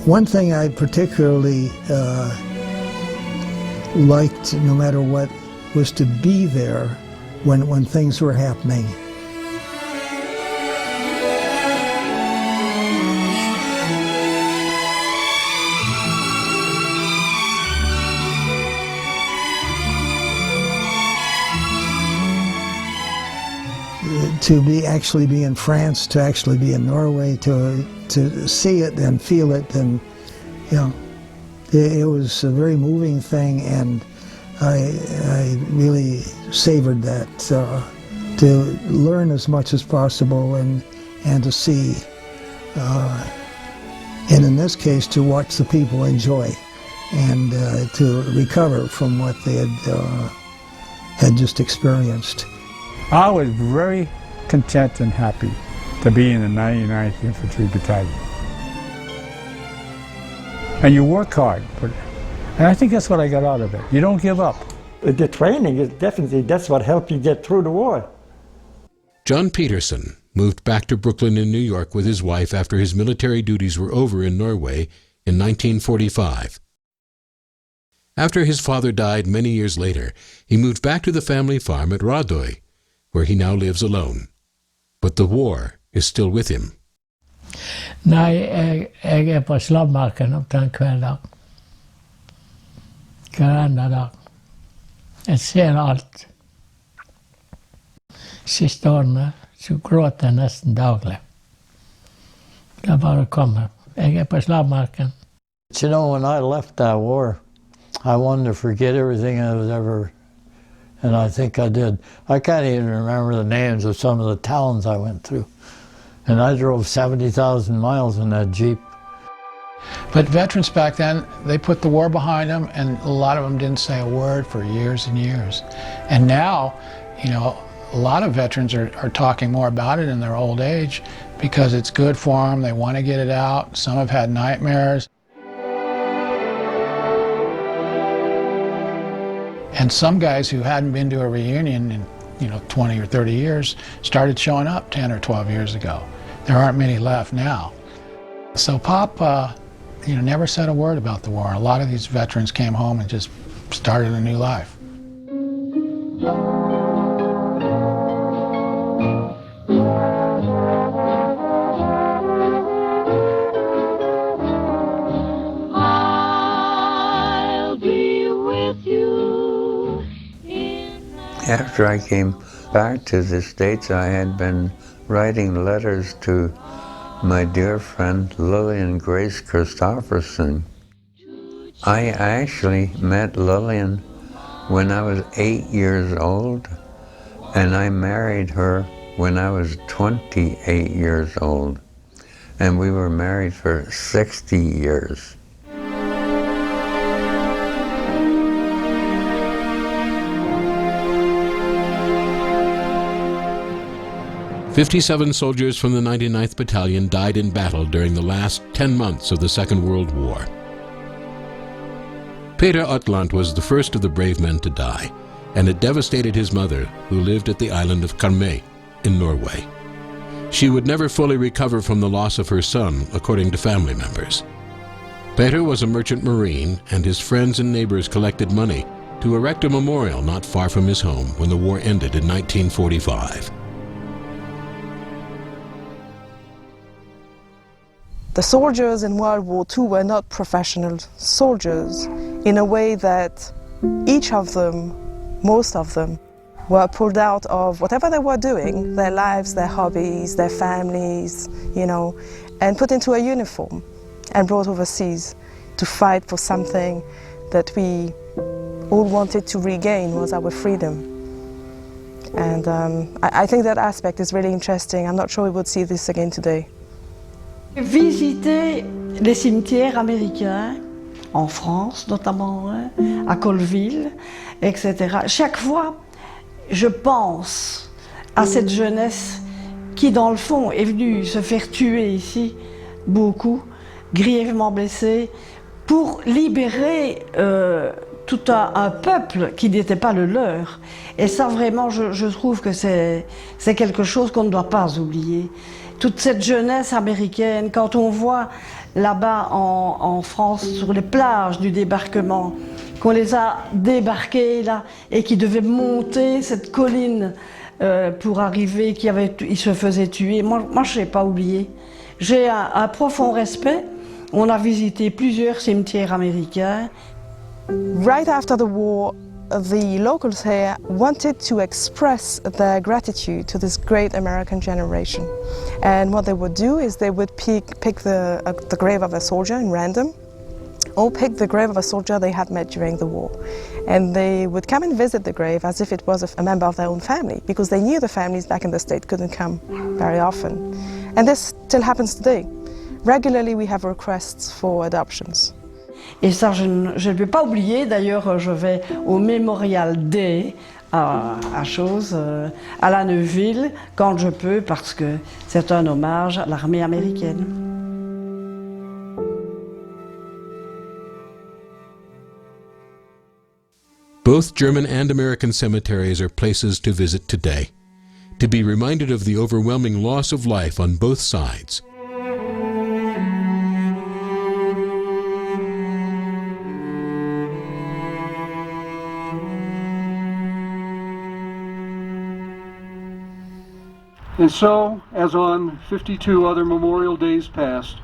One thing I particularly liked, no matter what, was to be there when things were happening. To actually be in France, to actually be in Norway, to see it and feel it, and you know, it was a very moving thing, and I really savored that, to learn as much as possible and to see, and in this case to watch the people enjoy and to recover from what they had just experienced. I was very content and happy to be in the 99th Infantry Battalion. And you work hard, and I think that's what I got out of it. You don't give up. The training is definitely, that's what helped you get through the war. John Peterson moved back to Brooklyn in New York with his wife after his military duties were over in Norway in 1945. After his father died many years later, he moved back to the family farm at Radøy, where he now lives alone. But the war is still with him. Nej, jag på slagmarken om den kvällen. Varenda dag. Jag ser allt. Sista åren så gråter jag nästan dagligen. Det bara kommer. Jag på slagmarken. You know, when I left that war, I wanted to forget everything I was ever, and I think I did. I can't even remember the names of some of the towns I went through. And I drove 70,000 miles in that Jeep. But veterans back then, they put the war behind them, and a lot of them didn't say a word for years and years. And now, you know, a lot of veterans are talking more about it in their old age because it's good for them. They want to get it out. Some have had nightmares. And some guys who hadn't been to a reunion in, you know, 20 or 30 years started showing up 10 or 12 years ago. There aren't many left now. So Pop, you know, never said a word about the war. A lot of these veterans came home and just started a new life. I'll be with you. After I came back to the States, I had been writing letters to my dear friend Lillian Grace Christopherson. I actually met Lillian when I was 8 years old, and I married her when I was 28 years old. And we were married for 60 years. 57 soldiers from the 99th Battalion died in battle during the last 10 months of the Second World War. Peter Utland was the first of the brave men to die, and it devastated his mother, who lived at the island of Karmøy in Norway. She would never fully recover from the loss of her son, according to family members. Peter was a merchant marine, and his friends and neighbors collected money to erect a memorial not far from his home when the war ended in 1945. The soldiers in World War II were not professional soldiers in a way that each of them, most of them, were pulled out of whatever they were doing, their lives, their hobbies, their families, you know, and put into a uniform and brought overseas to fight for something that we all wanted to regain, was our freedom. And I think that aspect is really interesting. I'm not sure we would see this again today. Visiter les cimetières américains, en France notamment, hein, à Colville, etc. Chaque fois, je pense à cette jeunesse qui, dans le fond, est venue se faire tuer ici, beaucoup, grièvement blessée, pour libérer tout un peuple qui n'était pas le leur. Et ça, vraiment, je trouve que c'est quelque chose qu'on ne doit pas oublier. Toute cette jeunesse américaine, quand on voit là-bas en France, sur les plages du débarquement, qu'on les a débarqués là, et qui devaient monter cette colline pour arriver, ils se faisaient tuer. Moi je n'ai pas oublié. J'ai un profond respect. On a visité plusieurs cimetières américains. Right after the war, the locals here wanted to express their gratitude to this great American generation. And what they would do is they would pick the grave of a soldier in random, or pick the grave of a soldier they had met during the war. And they would come and visit the grave as if it was a member of their own family, because they knew the families back in the States couldn't come very often. And this still happens today. Regularly we have requests for adoptions. Et ça, je ne vais pas oublier. D'ailleurs, je vais au Memorial Day à la Neuville, quand je peux, parce que c'est un hommage à l'armée américaine. Both German and American cemeteries are places to visit today, to be reminded of the overwhelming loss of life on both sides. And so, as on 52 other Memorial Days past,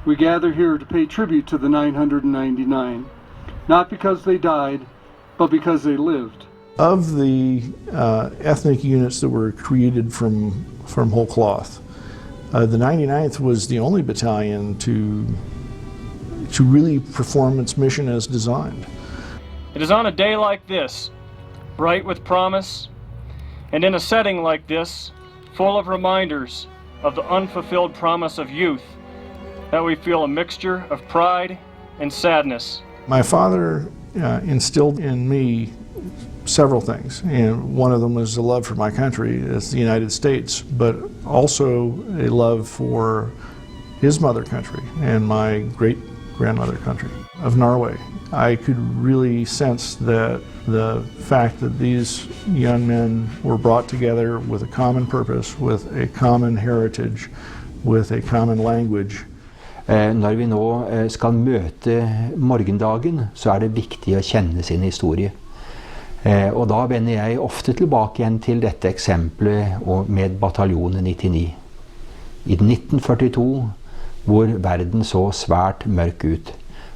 we gather here to pay tribute to the 999, not because they died, but because they lived. Of the ethnic units that were created from whole cloth, the 99th was the only battalion to really perform its mission as designed. It is on a day like this, bright with promise, and in a setting like this, full of reminders of the unfulfilled promise of youth, that we feel a mixture of pride and sadness. My father instilled in me several things, and one of them was a love for my country, as the United States, but also a love for his mother country and my great-grandmother country of Norway. I could really sense that the fact that these young men were brought together with a common purpose, with a common heritage, with a common language. Når vi nå skal møte morgendagen, så er det viktig å kjenne sin historie. Og da vender jeg ofte tilbake igjen til dette eksempelet med bataljonen 99. I 1942, hvor verden så svært mørk ut,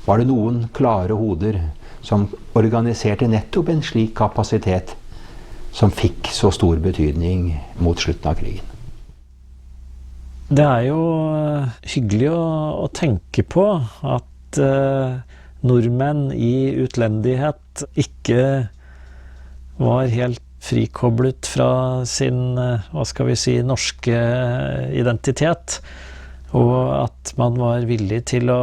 var det noen klare hoder som organiserte nettopp en slik kapasitet som fikk så stor betydning mot slutten av krigen. Det er jo hyggelig å tenke på at nordmenn i utlendighet ikke var helt frikoblet fra sin, hva skal vi si, norske identitet, og at man var villig til å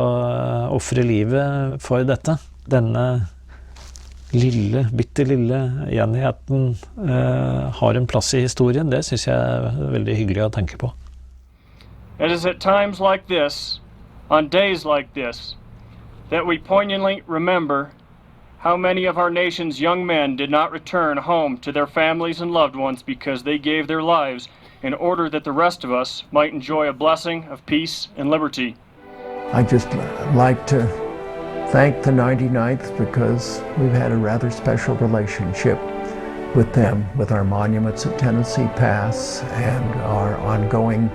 offre livet for dette. Denne lille, bitte lille enigheten har en plass i historien. Det synes jeg er veldig hyggelig å tenke på. It is at times like this, on days like this, that we poignantly remember how many of our nation's young men did not return home to their families and loved ones because they gave their lives in order that the rest of us might enjoy a blessing of peace and liberty. I'd just like to thank the 99th because we've had a rather special relationship with them, with our monuments at Tennessee Pass and our ongoing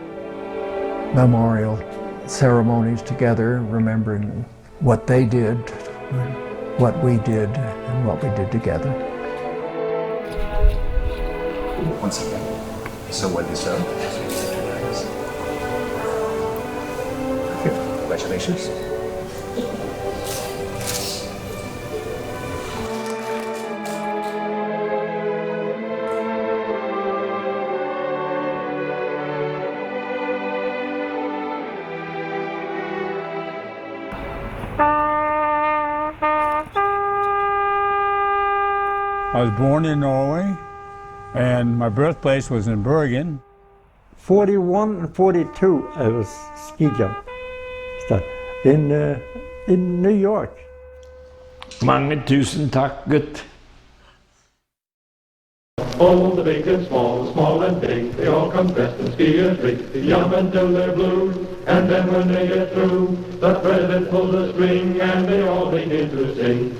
memorial ceremonies together, remembering what they did, what we did, and what we did together. Once again, so well deserved. Congratulations. I was born in Norway, and my birthplace was in Bergen. 41 and 42, I was ski jump in New York. Mange tusen takk, gutt. All the big and small and big, they all come dressed in ski and rig, young until they're blue, and then when they get through, the president pulls a string and they all begin to sing.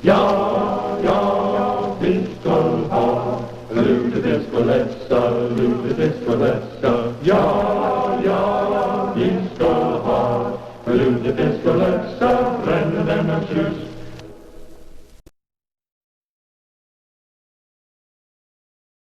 Ja, ja, vi skal ha Ludvig Skolessa, Ludvig Skolessa, ja.